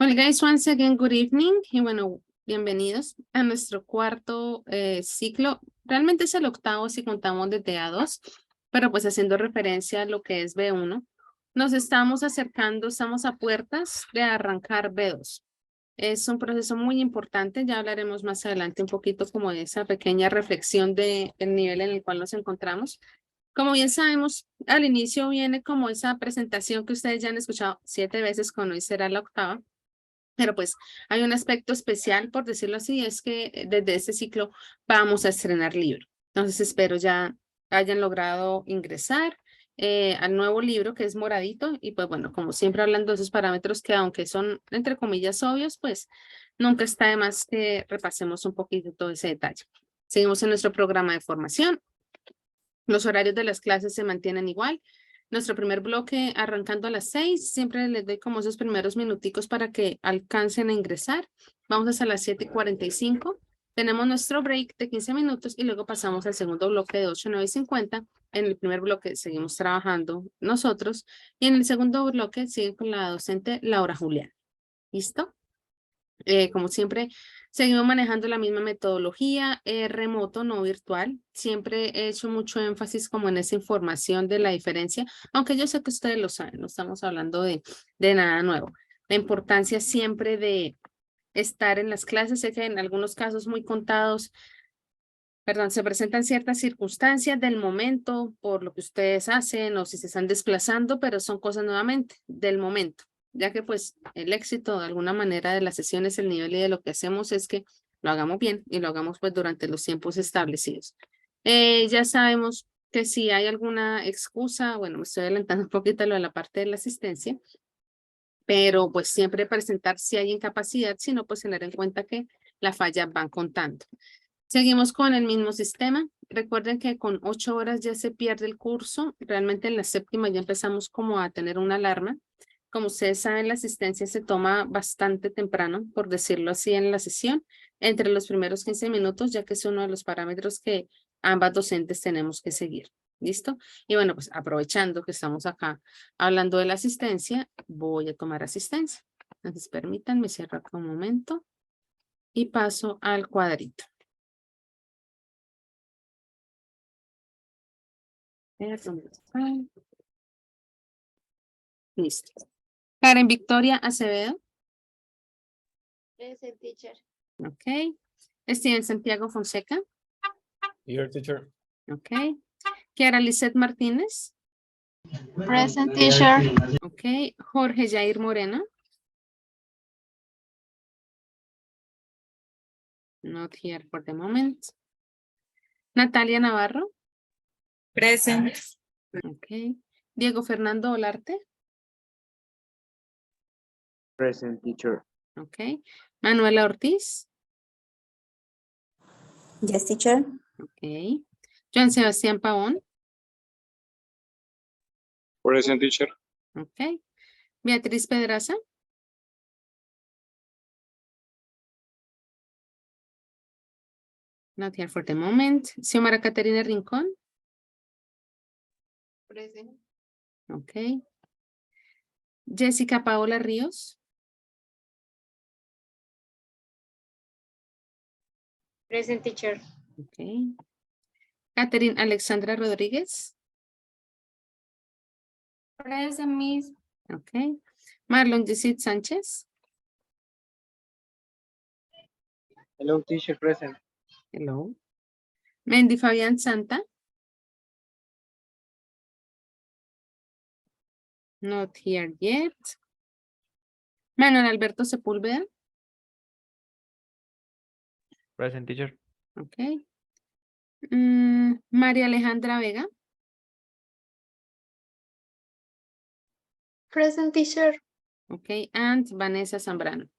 Well, guys, once again, good evening. Y bueno, bienvenidos a nuestro cuarto ciclo. Realmente es el octavo si contamos desde A2, pero pues haciendo referencia a lo que es B1. Nos estamos acercando, estamos a puertas de arrancar B2. Es un proceso muy importante, ya hablaremos más adelante un poquito como de esa pequeña reflexión del nivel en el cual nos encontramos. Como bien sabemos, al inicio viene como esa presentación que ustedes ya han escuchado 7 veces, con hoy será la octava. Pero pues hay un aspecto especial, por decirlo así, es que desde este ciclo vamos a estrenar libro. Entonces espero ya hayan logrado ingresar al nuevo libro que es moradito y pues bueno, como siempre hablando de esos parámetros que aunque son entre comillas obvios, pues nunca está de más que repasemos un poquito todo ese detalle. Seguimos en nuestro programa de formación. Los horarios de las clases se mantienen igual. Nuestro primer bloque arrancando a las 6, siempre les doy como esos primeros minuticos para que alcancen a ingresar. Vamos hasta las 7:45. Tenemos nuestro break de 15 minutos y luego pasamos al segundo bloque de 8, 9 y 50. En el primer bloque seguimos trabajando nosotros y en el segundo bloque sigue con la docente Laura Julián. ¿Listo? Como siempre, seguimos manejando la misma metodología, remoto, no virtual. Siempre he hecho mucho énfasis como en esa información de la diferencia, aunque yo sé que ustedes lo saben, no estamos hablando de nada nuevo. La importancia siempre de estar en las clases, sé que en algunos casos muy contados, perdón, se presentan ciertas circunstancias del momento por lo que ustedes hacen o si se están desplazando, pero son cosas nuevamente del momento, ya que pues el éxito de alguna manera de las sesiones, el nivel y de lo que hacemos es que lo hagamos bien y lo hagamos pues durante los tiempos establecidos. Ya sabemos que si hay alguna excusa, bueno, me estoy adelantando un poquito a lo de la parte de la asistencia, pero pues siempre presentar si hay incapacidad, sino pues tener en cuenta que las fallas van contando. Seguimos con el mismo sistema. Recuerden que con 8 horas ya se pierde el curso. Realmente en la séptima ya empezamos como a tener una alarma. Como ustedes saben, la asistencia se toma bastante temprano, por decirlo así, en la sesión, entre los primeros 15 minutos, ya que es uno de los parámetros que ambas docentes tenemos que seguir. ¿Listo? Y bueno, pues aprovechando que estamos acá hablando de la asistencia, voy a tomar asistencia. Entonces, permítanme, cierro acá un momento y paso al cuadrito. Listo. Karen Victoria Acevedo. Present, teacher. Ok. Steven Santiago Fonseca. Here, teacher. Ok. Kiara Lizeth Martínez. Present, teacher. Ok. Jorge Jair Moreno. Not here for the moment. Natalia Navarro. Present. Ok. Diego Fernando Olarte. Present, teacher. Ok. Manuela Ortiz. Yes, teacher. Ok. Joan Sebastián Pavón. Present, teacher. Ok. Beatriz Pedraza. Not here for the moment. Xiomara Caterina Rincón. Present. Ok. Jessica Paola Ríos. Present, teacher. Ok. Catherine Alexandra Rodríguez. Present, miss. Ok. Marlon Yesid Sánchez. Hello, teacher, present. Hello. Mendy Fabián Santa. Not here yet. Manuel Alberto Sepúlveda. Present, teacher. Ok. María Alejandra Vega. Present, teacher. Ok. And Vanessa Zambrano.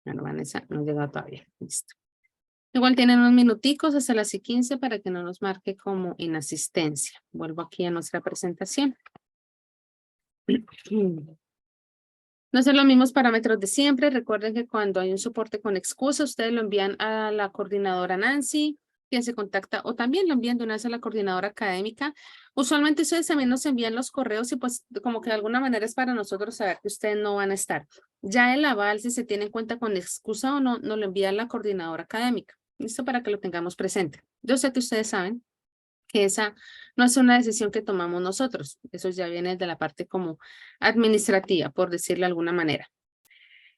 Bueno, Vanessa no llega todavía. Listo. Igual tienen unos minuticos hasta las 15 para que no nos marque como inasistencia. Vuelvo aquí a nuestra presentación. No son los mismos parámetros de siempre. Recuerden que cuando hay un soporte con excusa, ustedes lo envían a la coordinadora Nancy quien se contacta o también lo envían de una vez a la coordinadora académica. Usualmente ustedes también nos envían los correos y pues como que de alguna manera es para nosotros saber que ustedes no van a estar. Ya el aval, si se tiene en cuenta con excusa o no, nos lo envía la coordinadora académica. ¿Listo? Para que lo tengamos presente. Yo sé que ustedes saben que esa no es una decisión que tomamos nosotros. Eso ya viene de la parte como administrativa, por decirlo de alguna manera.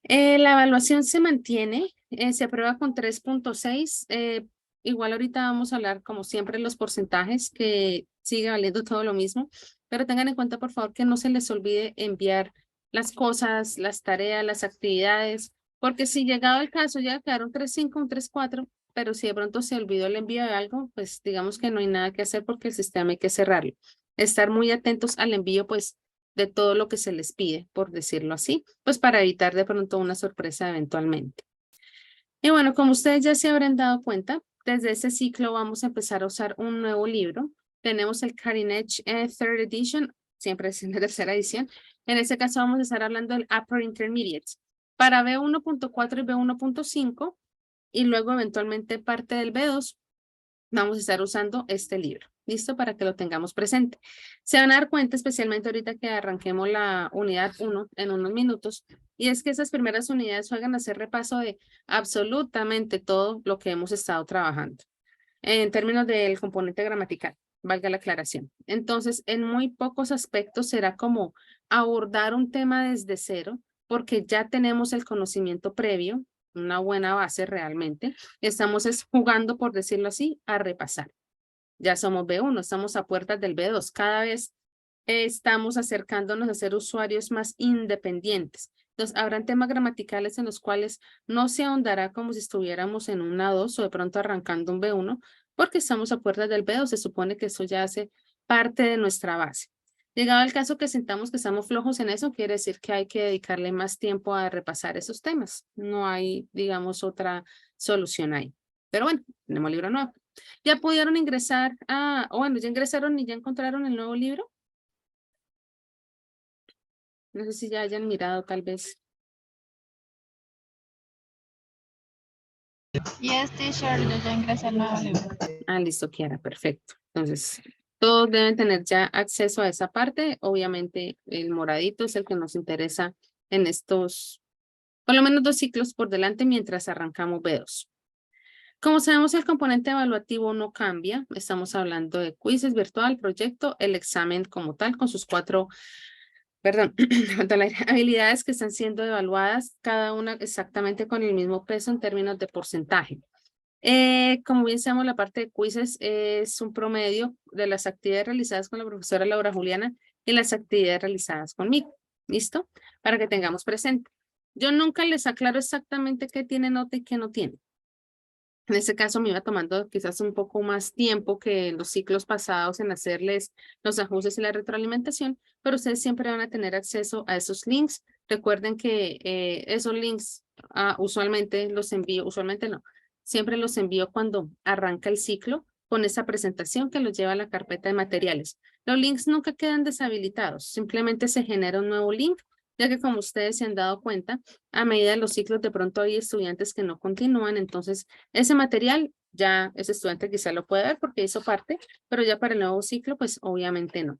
La evaluación se mantiene, se aprueba con 3.6. Igual ahorita vamos a hablar, como siempre, los porcentajes, que sigue valiendo todo lo mismo, pero tengan en cuenta, por favor, que no se les olvide enviar las cosas, las tareas, las actividades, porque si llegado el caso ya quedaron 3.5, un 3.4, pero si de pronto se olvidó el envío de algo, pues digamos que no hay nada que hacer porque el sistema hay que cerrarlo. Estar muy atentos al envío, pues, de todo lo que se les pide, por decirlo así, pues para evitar de pronto una sorpresa eventualmente. Y bueno, como ustedes ya se habrán dado cuenta, desde este ciclo vamos a empezar a usar un nuevo libro. Tenemos el Cutting Edge Third Edition, siempre es en la tercera edición. En este caso vamos a estar hablando del Upper Intermediate para B1.4 y B1.5 y luego eventualmente parte del B2. Vamos a estar usando este libro. ¿Listo? Para que lo tengamos presente. Se van a dar cuenta, especialmente ahorita que arranquemos la unidad 1 en unos minutos, y es que esas primeras unidades juegan a hacer repaso de absolutamente todo lo que hemos estado trabajando en términos del componente gramatical, valga la aclaración. Entonces, en muy pocos aspectos será como abordar un tema desde cero, porque ya tenemos el conocimiento previo, una buena base realmente. Estamos jugando, por decirlo así, a repasar. Ya somos B1, estamos a puertas del B2. Cada vez estamos acercándonos a ser usuarios más independientes. Entonces, habrán temas gramaticales en los cuales no se ahondará como si estuviéramos en un A2 o de pronto arrancando un B1, porque estamos a puertas del B2. Se supone que eso ya hace parte de nuestra base. Llegado el caso que sintamos que estamos flojos en eso, quiere decir que hay que dedicarle más tiempo a repasar esos temas. No hay, digamos, otra solución ahí. Pero bueno, tenemos libro nuevo. ¿Ya pudieron ingresar bueno, ya ingresaron y ya encontraron el nuevo libro? No sé si ya hayan mirado tal vez. Yes, teacher, yo ya ingresé al nuevo libro. Listo, Kiara, perfecto. Entonces, todos deben tener ya acceso a esa parte. Obviamente, el moradito es el que nos interesa en estos, por lo menos 2 ciclos por delante mientras arrancamos B2. Como sabemos, el componente evaluativo no cambia. Estamos hablando de quizzes virtual, proyecto, el examen como tal, con sus 4 habilidades que están siendo evaluadas, cada una exactamente con el mismo peso en términos de porcentaje. Como bien sabemos, la parte de quizzes es un promedio de las actividades realizadas con la profesora Laura Juliana y las actividades realizadas conmigo. ¿Listo? Para que tengamos presente. Yo nunca les aclaro exactamente qué tiene nota y qué no tiene. En este caso me iba tomando quizás un poco más tiempo que en los ciclos pasados en hacerles los ajustes y la retroalimentación, pero ustedes siempre van a tener acceso a esos links. Recuerden que esos links usualmente los envío, usualmente no, siempre los envío cuando arranca el ciclo con esa presentación que los lleva a la carpeta de materiales. Los links nunca quedan deshabilitados, simplemente se genera un nuevo link, ya que como ustedes se han dado cuenta, a medida de los ciclos de pronto hay estudiantes que no continúan, entonces ese material ya ese estudiante quizá lo puede ver porque hizo parte, pero ya para el nuevo ciclo, pues obviamente no.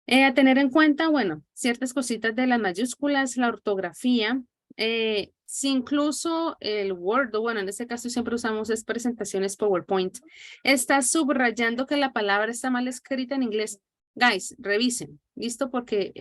A tener en cuenta, bueno, ciertas cositas de las mayúsculas, la ortografía, si incluso el Word, o bueno, en este caso siempre usamos es presentaciones PowerPoint, está subrayando que la palabra está mal escrita en inglés. Guys, revisen, ¿listo? Porque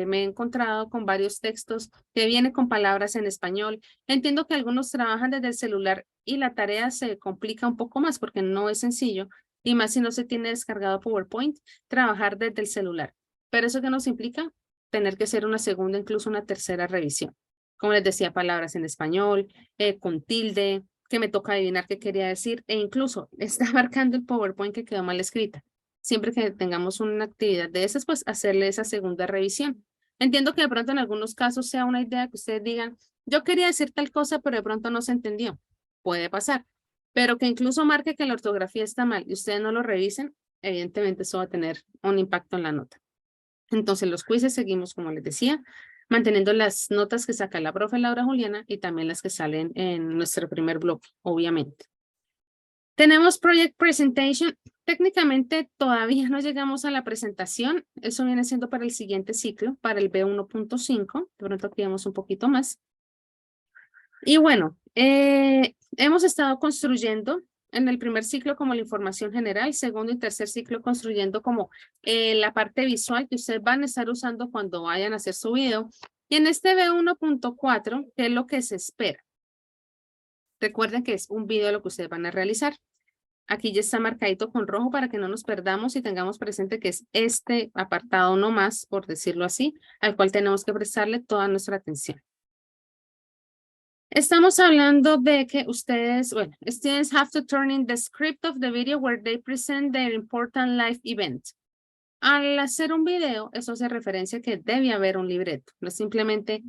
me he encontrado con varios textos que vienen con palabras en español. Entiendo que algunos trabajan desde el celular y la tarea se complica un poco más porque no es sencillo, y más si no se tiene descargado PowerPoint, trabajar desde el celular. Pero eso que nos implica tener que hacer una segunda, incluso una tercera revisión. Como les decía, palabras en español, con tilde, que me toca adivinar qué quería decir, e incluso está marcando el PowerPoint que quedó mal escrita. Siempre que tengamos una actividad de esas, pues hacerle esa segunda revisión. Entiendo que de pronto en algunos casos sea una idea que ustedes digan, yo quería decir tal cosa, pero de pronto no se entendió. Puede pasar. Pero que incluso marque que la ortografía está mal y ustedes no lo revisen, evidentemente eso va a tener un impacto en la nota. Entonces, los quizzes seguimos, como les decía, manteniendo las notas que saca la profe Laura Juliana y también las que salen en nuestro primer bloque, obviamente. Tenemos Project Presentation. Técnicamente todavía no llegamos a la presentación. Eso viene siendo para el siguiente ciclo, para el B1.5. De pronto aquí vemos un poquito más. Y bueno, hemos estado construyendo en el primer ciclo como la información general, segundo y tercer ciclo construyendo como la parte visual que ustedes van a estar usando cuando vayan a hacer su video. Y en este B1.4, ¿qué es lo que se espera? Recuerden que es un video lo que ustedes van a realizar. Aquí ya está marcadito con rojo para que no nos perdamos y tengamos presente que es este apartado no más, por decirlo así, al cual tenemos que prestarle toda nuestra atención. Estamos hablando de que ustedes, bueno, students have to turn in the script of the video where they present their important life event. Al hacer un video, eso hace referencia a que debe haber un libreto, no es simplemente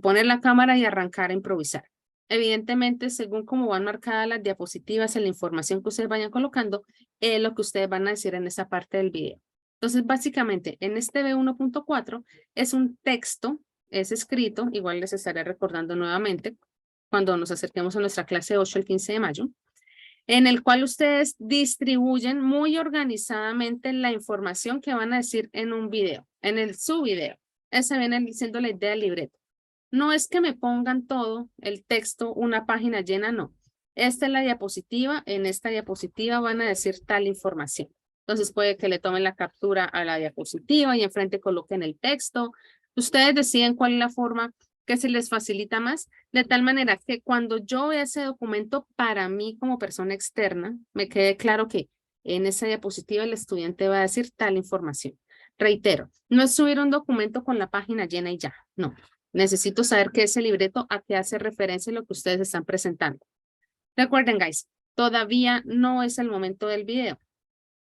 poner la cámara y arrancar a improvisar. Evidentemente, según cómo van marcadas las diapositivas en la información que ustedes vayan colocando, es lo que ustedes van a decir en esa parte del video. Entonces, básicamente, en este B1.4 es un texto, es escrito, igual les estaré recordando nuevamente cuando nos acerquemos a nuestra clase 8 el 15 de mayo, en el cual ustedes distribuyen muy organizadamente la información que van a decir en un video, su video. Esa viene siendo la idea del libreto. No es que me pongan todo el texto, una página llena, no. Esta es la diapositiva, en esta diapositiva van a decir tal información. Entonces puede que le tomen la captura a la diapositiva y enfrente coloquen el texto. Ustedes deciden cuál es la forma que se les facilita más, de tal manera que cuando yo vea ese documento, para mí como persona externa, me quede claro que en esa diapositiva el estudiante va a decir tal información. Reitero, no es subir un documento con la página llena y ya, no. Necesito saber qué es el libreto, a qué hace referencia lo que ustedes están presentando. Recuerden, guys, todavía no es el momento del video.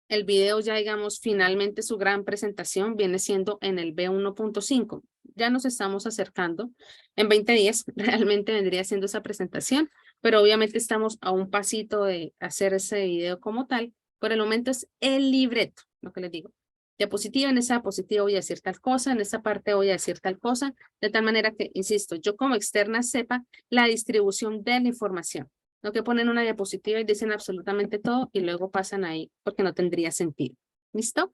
El video ya, digamos, finalmente su gran presentación viene siendo en el B1.5. Ya nos estamos acercando. En 20 días realmente vendría siendo esa presentación, pero obviamente estamos a un pasito de hacer ese video como tal. Por el momento es el libreto, lo que les digo. Diapositiva, en esa diapositiva voy a decir tal cosa, en esa parte voy a decir tal cosa, de tal manera que, insisto, yo como externa sepa la distribución de la información. No que ponen una diapositiva y dicen absolutamente todo y luego pasan ahí porque no tendría sentido. ¿Listo?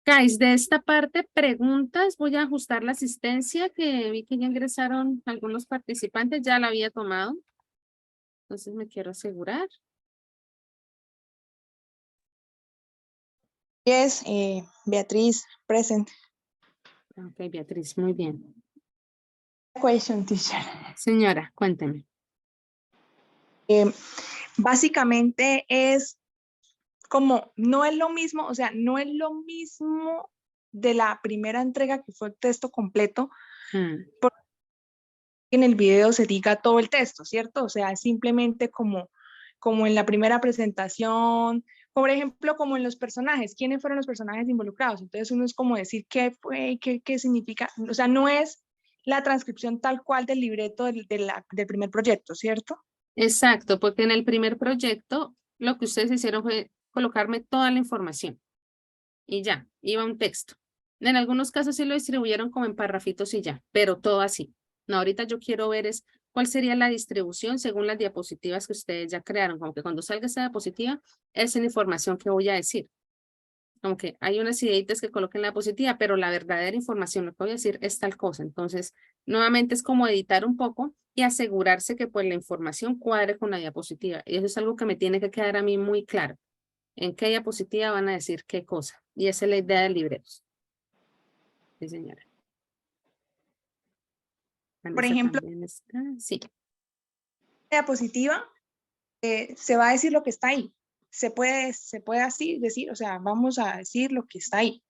Guys, de esta parte, preguntas. Voy a ajustar la asistencia que vi que ya ingresaron algunos participantes. Ya la había tomado. Entonces me quiero asegurar. Yes, Beatriz, present. Ok, Beatriz, muy bien. Question, teacher. Señora, cuénteme. Básicamente es como, no es lo mismo, o sea, no es lo mismo de la primera entrega que fue el texto completo, porque en el video se diga todo el texto, ¿cierto? O sea, simplemente como en la primera presentación, por ejemplo, como en los personajes, ¿quiénes fueron los personajes involucrados? Entonces uno es como decir qué fue, qué significa, o sea, no es la transcripción tal cual del libreto del primer proyecto, ¿cierto? Exacto, porque en el primer proyecto lo que ustedes hicieron fue colocarme toda la información y ya, iba un texto. En algunos casos sí lo distribuyeron como en parrafitos y ya, pero todo así. No, ahorita yo quiero ver es cuál sería la distribución según las diapositivas que ustedes ya crearon, como que cuando salga esa diapositiva, esa es la información que voy a decir. Como que hay unas ideitas que coloquen la diapositiva, pero la verdadera información, lo que voy a decir es tal cosa. Entonces, nuevamente es como editar un poco y asegurarse que pues la información cuadre con la diapositiva. Y eso es algo que me tiene que quedar a mí muy claro. En qué diapositiva van a decir qué cosa. Y esa es la idea del libreto. Sí, señora. Por Vanessa ejemplo, también está. Sí. la diapositiva se va a decir lo que está ahí. Se puede así decir, o sea, vamos a decir lo que está ahí.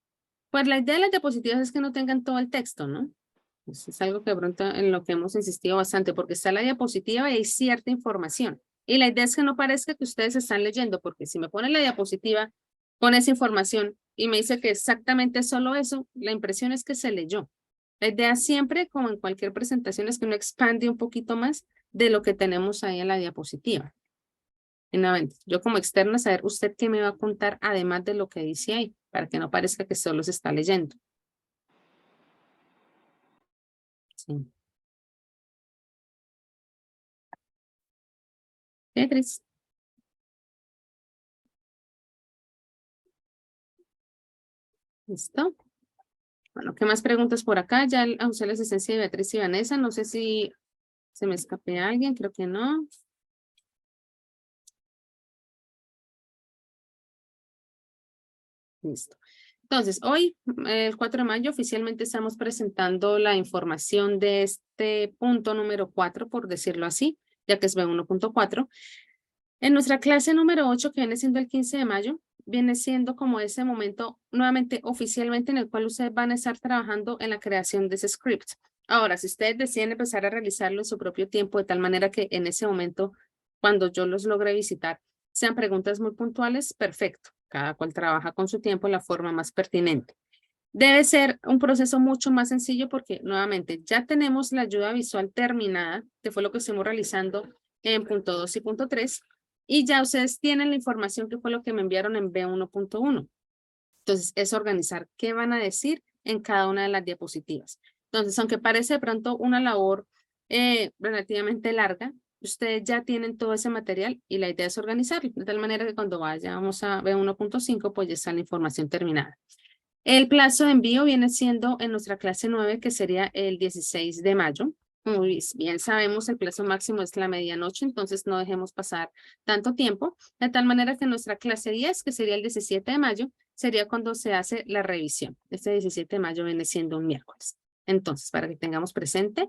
Pues la idea de las diapositivas es que no tengan todo el texto, ¿no? Eso es algo que de pronto en lo que hemos insistido bastante, porque está la diapositiva y hay cierta información. Y la idea es que no parezca que ustedes están leyendo, porque si me ponen la diapositiva con esa información y me dice que exactamente solo eso, la impresión es que se leyó. La idea siempre, como en cualquier presentación, es que uno expande un poquito más de lo que tenemos ahí en la diapositiva. Nuevamente, yo como externa, saber usted qué me va a contar además de lo que dice ahí, para que no parezca que solo se está leyendo. Sí. Beatriz. ¿Listo? Bueno, ¿qué más preguntas por acá? Ya usé la asistencia de Beatriz y Vanessa. No sé si se me escape alguien, creo que no. Listo. Entonces, hoy, el 4 de mayo, oficialmente estamos presentando la información de este punto número 4, por decirlo así, ya que es B1.4. En nuestra clase número 8, que viene siendo el 15 de mayo, viene siendo como ese momento nuevamente oficialmente en el cual ustedes van a estar trabajando en la creación de ese script. Ahora, si ustedes deciden empezar a realizarlo en su propio tiempo, de tal manera que en ese momento, cuando yo los logre visitar, sean preguntas muy puntuales, perfecto. Cada cual trabaja con su tiempo de la forma más pertinente. Debe ser un proceso mucho más sencillo porque, nuevamente, ya tenemos la ayuda visual terminada, que fue lo que estuvimos realizando en punto 2 y punto 3, y ya ustedes tienen la información que fue lo que me enviaron en B1.1. Entonces, es organizar qué van a decir en cada una de las diapositivas. Entonces, aunque parece de pronto una labor relativamente larga, ustedes ya tienen todo ese material y la idea es organizarlo, de tal manera que cuando vayamos a B1.5, pues ya está la información terminada. El plazo de envío viene siendo en nuestra clase 9, que sería el 16 de mayo. Como bien sabemos, el plazo máximo es la medianoche, entonces no dejemos pasar tanto tiempo, de tal manera que en nuestra clase 10, que sería el 17 de mayo, sería cuando se hace la revisión. Este 17 de mayo viene siendo un miércoles. Entonces, para que tengamos presente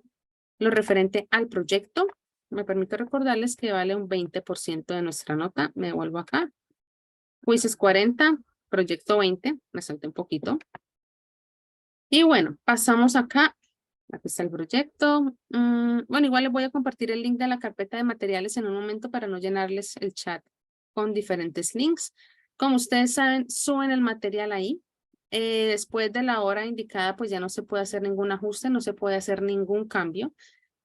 lo referente al proyecto, me permito recordarles que vale un 20% de nuestra nota. Me vuelvo acá. Quizzes 40, proyecto 20, me salté un poquito. Y bueno, pasamos acá. Aquí está el proyecto. Bueno, igual les voy a compartir el link de la carpeta de materiales en un momento para no llenarles el chat con diferentes links. Como ustedes saben, suben el material ahí. Después de la hora indicada, pues ya no se puede hacer ningún ajuste, no se puede hacer ningún cambio.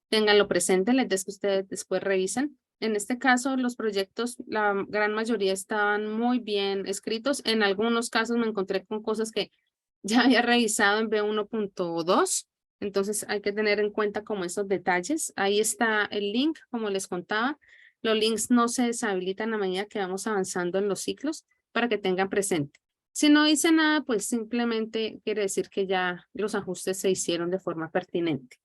Ténganlo presente, les des que ustedes después revisen. En este caso, los proyectos, la gran mayoría estaban muy bien escritos. En algunos casos me encontré con cosas que ya había revisado en B1.2. Entonces hay que tener en cuenta como esos detalles. Ahí está el link, como les contaba. Los links no se deshabilitan a medida que vamos avanzando en los ciclos para que tengan presente. Si no dice nada, pues simplemente quiere decir que ya los ajustes se hicieron de forma pertinente.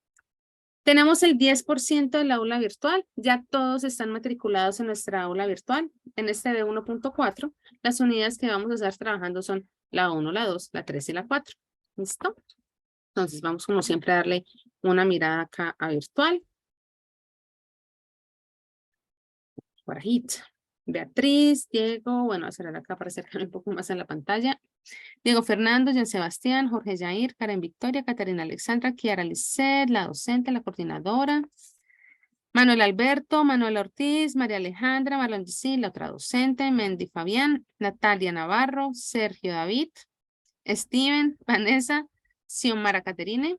Tenemos el 10% del aula virtual. Ya todos están matriculados en nuestra aula virtual. En este B1.4, las unidades que vamos a estar trabajando son la 1, la 2, la 3 y la 4. ¿Listo? Entonces vamos como siempre a darle una mirada acá a virtual. Por ahí. Beatriz, Diego, bueno, voy a cerrar acá para acercarme un poco más a la pantalla. Diego Fernando, Jean Sebastián, Jorge Jair, Karen Victoria, Catarina Alexandra, Kiara Lisset, la docente, la coordinadora. Manuel Alberto, Manuel Ortiz, María Alejandra, Marlon Gisín, la otra docente, Mendy Fabián, Natalia Navarro, Sergio David, Steven, Vanessa, Xiomara Caterine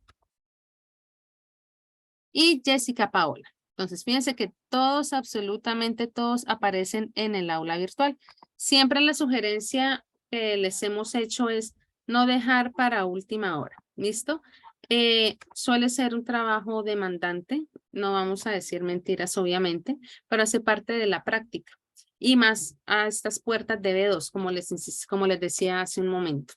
y Jessica Paola. Entonces, fíjense que todos, absolutamente todos aparecen en el aula virtual. Siempre la sugerencia que les hemos hecho es no dejar para última hora. ¿Listo? Suele ser un trabajo demandante, no vamos a decir mentiras obviamente, pero hace parte de la práctica y más a estas puertas de B2, como les decía hace un momento.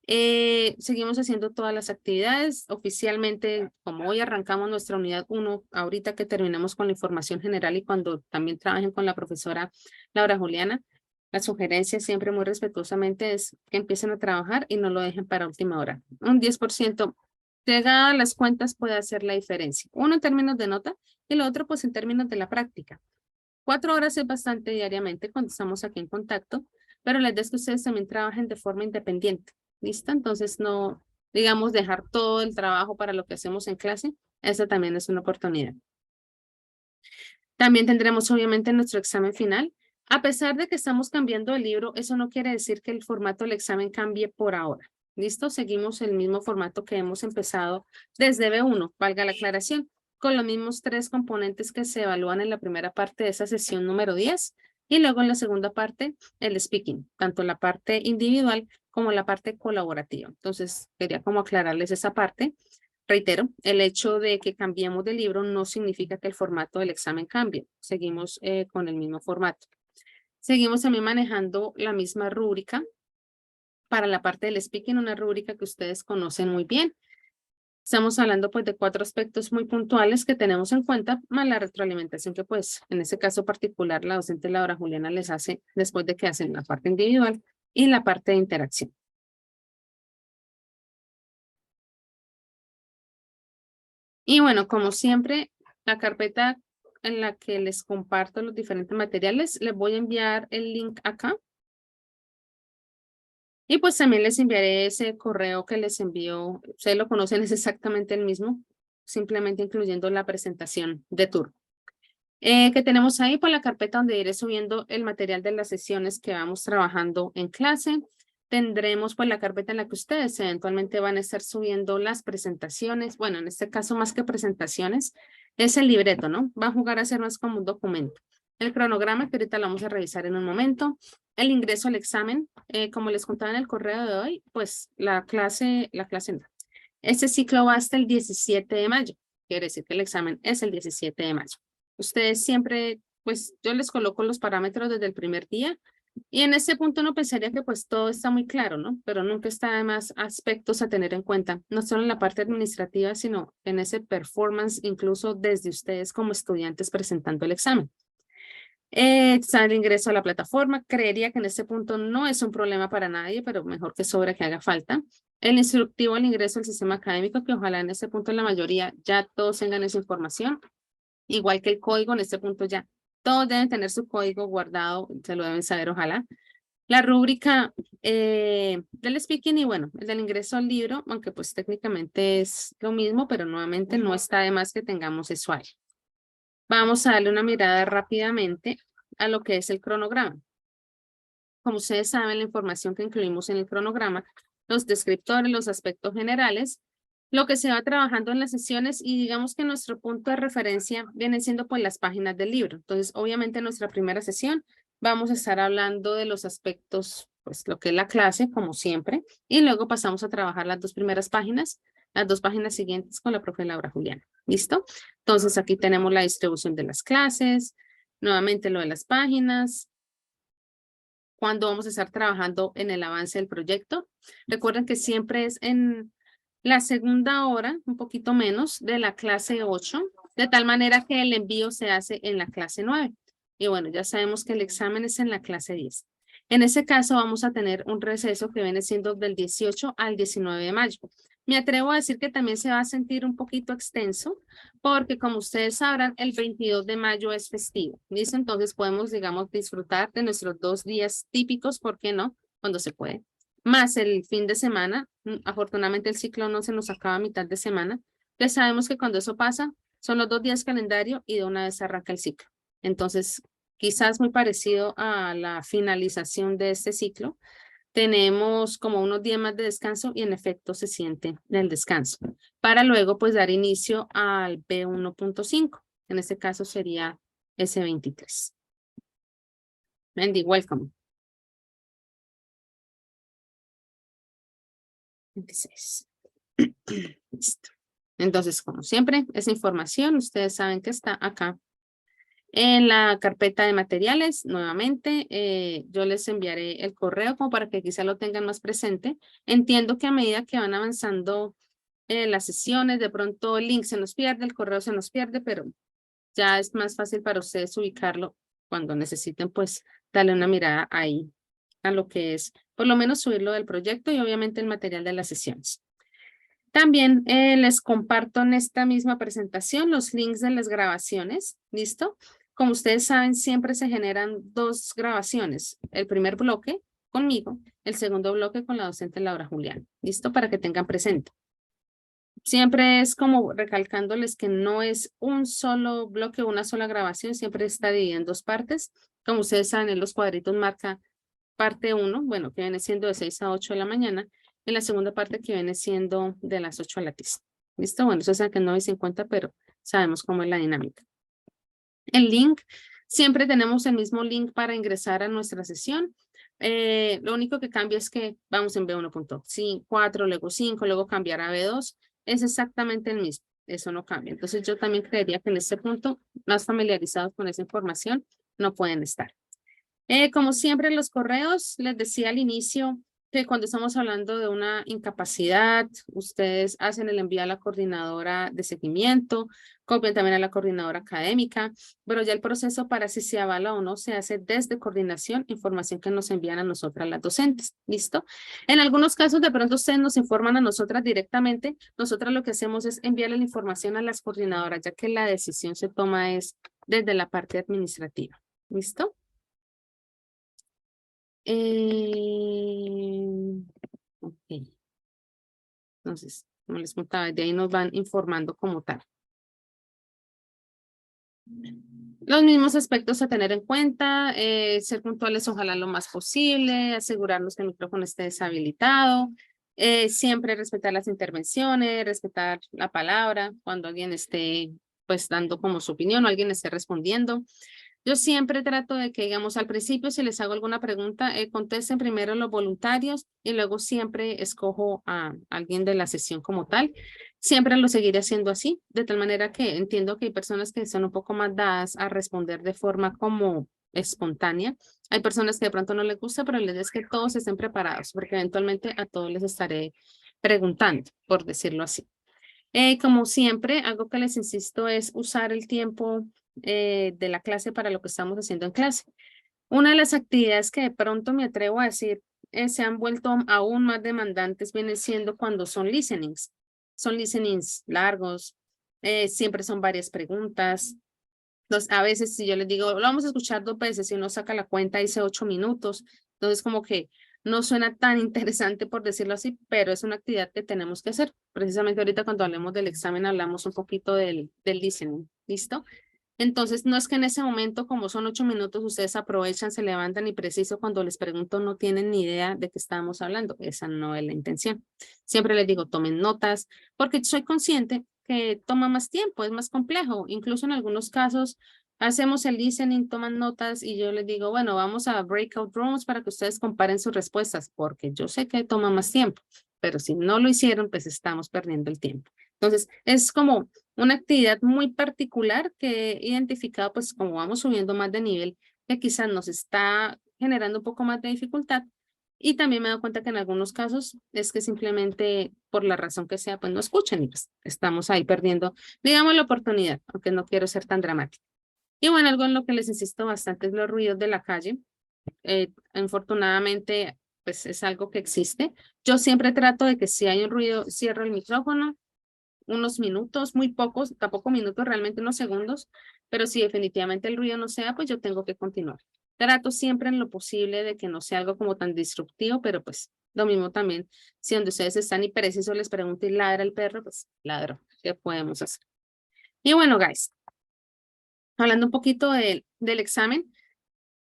Seguimos haciendo todas las actividades. Oficialmente, como hoy arrancamos nuestra unidad 1, ahorita que terminamos con la información general y cuando también trabajen con la profesora Laura Juliana, la sugerencia siempre muy respetuosamente es que empiecen a trabajar y no lo dejen para última hora. Un 10% llegada a las cuentas puede hacer la diferencia. Uno en términos de nota y lo otro pues en términos de la práctica. 4 horas es bastante diariamente cuando estamos aquí en contacto, pero la idea es que ustedes también trabajen de forma independiente. ¿Listo? Entonces no, digamos, dejar todo el trabajo para lo que hacemos en clase. Esa también es una oportunidad. También tendremos obviamente nuestro examen final. A pesar de que estamos cambiando el libro, eso no quiere decir que el formato del examen cambie por ahora. ¿Listo? Seguimos el mismo formato que hemos empezado desde B1, valga la aclaración, con los mismos 3 componentes que se evalúan en la primera parte de esa sesión número 10 y luego en la segunda parte el speaking, tanto la parte individual como la parte colaborativa. Entonces, quería como aclararles esa parte. Reitero, el hecho de que cambiemos de libro no significa que el formato del examen cambie. Seguimos con el mismo formato. Seguimos también manejando la misma rúbrica para la parte del speaking, una rúbrica que ustedes conocen muy bien. Estamos hablando pues de 4 aspectos muy puntuales que tenemos en cuenta, más la retroalimentación que pues en este caso particular la docente Laura Juliana les hace después de que hacen la parte individual y la parte de interacción. Y bueno, como siempre, la carpeta en la que les comparto los diferentes materiales, les voy a enviar el link acá. Y pues también les enviaré ese correo que les envió, ustedes lo conocen, es exactamente el mismo, simplemente incluyendo la presentación de turno. Que tenemos ahí por la carpeta donde iré subiendo el material de las sesiones que vamos trabajando en clase. Tendremos pues la carpeta en la que ustedes eventualmente van a estar subiendo las presentaciones. Bueno, en este caso más que presentaciones, es el libreto, ¿no? Va a jugar a ser más como un documento. El cronograma, que ahorita lo vamos a revisar en un momento. El ingreso al examen, como les contaba en el correo de hoy, pues la clase no. Este ciclo va hasta el 17 de mayo. Quiere decir que el examen es el 17 de mayo. Ustedes siempre, pues yo les coloco los parámetros desde el primer día y en ese punto uno pensaría que pues todo está muy claro, ¿no? Pero nunca está de más aspectos a tener en cuenta, no solo en la parte administrativa, sino en ese performance, incluso desde ustedes como estudiantes presentando el examen. Está el ingreso a la plataforma. Creería que en este punto no es un problema para nadie, pero mejor que sobra que haga falta. El instructivo al ingreso al sistema académico, que ojalá en este punto la mayoría ya todos tengan esa información. Igual que el código, en este punto ya todos deben tener su código guardado, se lo deben saber, ojalá. La rúbrica del speaking y bueno, el del ingreso al libro, aunque pues técnicamente es lo mismo, pero nuevamente no está de más que tengamos eso ahí. Vamos a darle una mirada rápidamente a lo que es el cronograma. Como ustedes saben, la información que incluimos en el cronograma, los descriptores, los aspectos generales, lo que se va trabajando en las sesiones y digamos que nuestro punto de referencia viene siendo pues las páginas del libro. Entonces, obviamente en nuestra primera sesión vamos a estar hablando de los aspectos, pues lo que es la clase, como siempre, y luego pasamos a trabajar las 2 primeras páginas, las 2 páginas siguientes con la profe Laura Juliana. ¿Listo? Entonces aquí tenemos la distribución de las clases, nuevamente lo de las páginas, cuando vamos a estar trabajando en el avance del proyecto. Recuerden que siempre es en la segunda hora, un poquito menos, de la clase 8, de tal manera que el envío se hace en la clase 9. Y bueno, ya sabemos que el examen es en la clase 10. En ese caso vamos a tener un receso que viene siendo del 18 al 19 de mayo. Me atrevo a decir que también se va a sentir un poquito extenso, porque como ustedes sabrán, el 22 de mayo es festivo. ¿Listo? Entonces podemos, digamos, disfrutar de nuestros 2 días típicos, ¿por qué no? Cuando se puede. Más el fin de semana. Afortunadamente el ciclo no se nos acaba a mitad de semana. Ya sabemos que cuando eso pasa, son los 2 días calendario y de una vez arranca el ciclo. Entonces, quizás muy parecido a la finalización de este ciclo, tenemos como unos días más de descanso y en efecto se siente el descanso. Para luego pues dar inicio al B1.5. En este caso sería S23. Andy, welcome. 26. Listo. Entonces, como siempre, esa información ustedes saben que está acá en la carpeta de materiales. Nuevamente, yo les enviaré el correo como para que quizá lo tengan más presente. Entiendo que a medida que van avanzando las sesiones, de pronto el link se nos pierde, el correo se nos pierde, pero ya es más fácil para ustedes ubicarlo cuando necesiten, pues, darle una mirada ahí a lo que es, por lo menos subirlo del proyecto y obviamente el material de las sesiones. También les comparto en esta misma presentación los links de las grabaciones, ¿listo? Como ustedes saben, siempre se generan 2 grabaciones. El primer bloque conmigo, el segundo bloque con la docente Laura Juliana, ¿listo? Para que tengan presente. Siempre es como recalcándoles que no es un solo bloque, una sola grabación, siempre está dividida en 2 partes. Como ustedes saben, en los cuadritos marca parte 1, bueno, que viene siendo de 6 a 8 de la mañana, y la segunda parte que viene siendo de las 8 a la 10. ¿Listo? Bueno, eso es que no hay 50, pero sabemos cómo es la dinámica. El link, siempre tenemos el mismo link para ingresar a nuestra sesión. Lo único que cambia es que vamos en B1.4, luego 5, luego cambiar a B2. Es exactamente el mismo, eso no cambia. Entonces yo también creería que en este punto, más familiarizados con esa información, no pueden estar. Como siempre, los correos, les decía al inicio, que cuando estamos hablando de una incapacidad, ustedes hacen el envío a la coordinadora de seguimiento, copian también a la coordinadora académica, pero ya el proceso para si se avala o no se hace desde coordinación, información que nos envían a nosotras las docentes, ¿listo? En algunos casos de pronto ustedes nos informan a nosotras directamente, nosotras lo que hacemos es enviarle la información a las coordinadoras, ya que la decisión se toma es desde la parte administrativa, ¿listo? Ok. Entonces, como les contaba, de ahí nos van informando como tal. Los mismos aspectos a tener en cuenta, ser puntuales ojalá lo más posible, asegurarnos que el micrófono esté deshabilitado, siempre respetar las intervenciones, respetar la palabra cuando alguien esté pues dando como su opinión o alguien esté respondiendo. Yo siempre trato de que, digamos, al principio, si les hago alguna pregunta, contesten primero los voluntarios y luego siempre escojo a alguien de la sesión como tal. Siempre lo seguiré haciendo así, de tal manera que entiendo que hay personas que son un poco más dadas a responder de forma como espontánea. Hay personas que de pronto no les gusta, pero les es que todos estén preparados, porque eventualmente a todos les estaré preguntando, por decirlo así. Como siempre, algo que les insisto es usar el tiempo de la clase para lo que estamos haciendo en clase. Una de las actividades que de pronto me atrevo a decir se han vuelto aún más demandantes viene siendo cuando son listenings. Son listenings largos, siempre son varias preguntas. Entonces, a veces si yo les digo, lo vamos a escuchar 2 veces y uno saca la cuenta, dice 8 minutos. Entonces, como que no suena tan interesante por decirlo así, pero es una actividad que tenemos que hacer. Precisamente ahorita cuando hablemos del examen hablamos un poquito del listening. ¿Listo? Entonces, no es que en ese momento, como son 8 minutos, ustedes aprovechan, se levantan y preciso cuando les pregunto no tienen ni idea de qué estábamos hablando. Esa no es la intención. Siempre les digo, tomen notas, porque soy consciente que toma más tiempo, es más complejo. Incluso en algunos casos hacemos el listening, toman notas y yo les digo, bueno, vamos a breakout rooms para que ustedes comparen sus respuestas, porque yo sé que toma más tiempo, pero si no lo hicieron, pues estamos perdiendo el tiempo. Entonces, es como una actividad muy particular que he identificado, pues como vamos subiendo más de nivel, que quizás nos está generando un poco más de dificultad. Y también me he dado cuenta que en algunos casos es que simplemente por la razón que sea, pues no escuchan y pues estamos ahí perdiendo, digamos, la oportunidad, aunque no quiero ser tan dramática. Y bueno, algo en lo que les insisto bastante es los ruidos de la calle. Infortunadamente, pues es algo que existe. Yo siempre trato de que si hay un ruido, cierro el micrófono, unos minutos, muy pocos, tampoco minutos, realmente unos segundos, pero si definitivamente el ruido no sea, pues yo tengo que continuar. Trato siempre en lo posible de que no sea algo como tan disruptivo, pero pues lo mismo también, si donde ustedes están y preciso les pregunto y ladra el perro, pues ladro, ¿qué podemos hacer? Y bueno, guys, hablando un poquito del examen,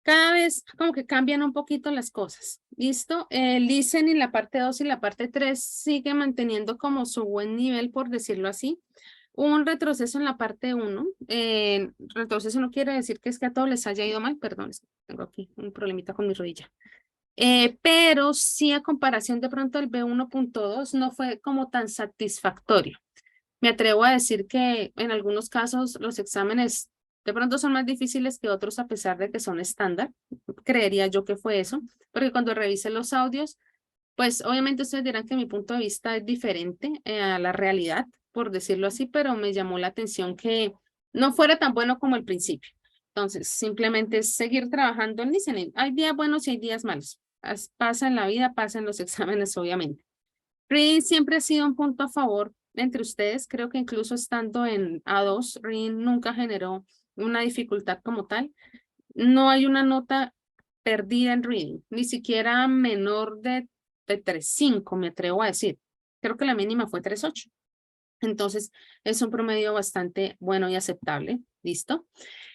cada vez como que cambian un poquito las cosas. ¿Listo? El listening, la parte 2 y la parte 3 sigue manteniendo como su buen nivel, por decirlo así. Un retroceso en la parte 1. Retroceso no quiere decir que es que a todos les haya ido mal, perdón, es que tengo aquí un problemita con mi rodilla. Pero sí a comparación de pronto el B1.2 no fue como tan satisfactorio. Me atrevo a decir que en algunos casos los exámenes de pronto son más difíciles que otros a pesar de que son estándar. Creería yo que fue eso, porque cuando revise los audios, pues obviamente ustedes dirán que mi punto de vista es diferente a la realidad, por decirlo así, pero me llamó la atención que no fuera tan bueno como al principio. Entonces, simplemente es seguir trabajando en listening. Hay días buenos y hay días malos. Pasa en la vida, pasa en los exámenes, obviamente. Reading siempre ha sido un punto a favor entre ustedes. Creo que incluso estando en A2, Reading nunca generó una dificultad como tal. No hay una nota perdida en Reading, ni siquiera menor de 3.5, me atrevo a decir. Creo que la mínima fue 3.8. Entonces, es un promedio bastante bueno y aceptable. ¿Listo?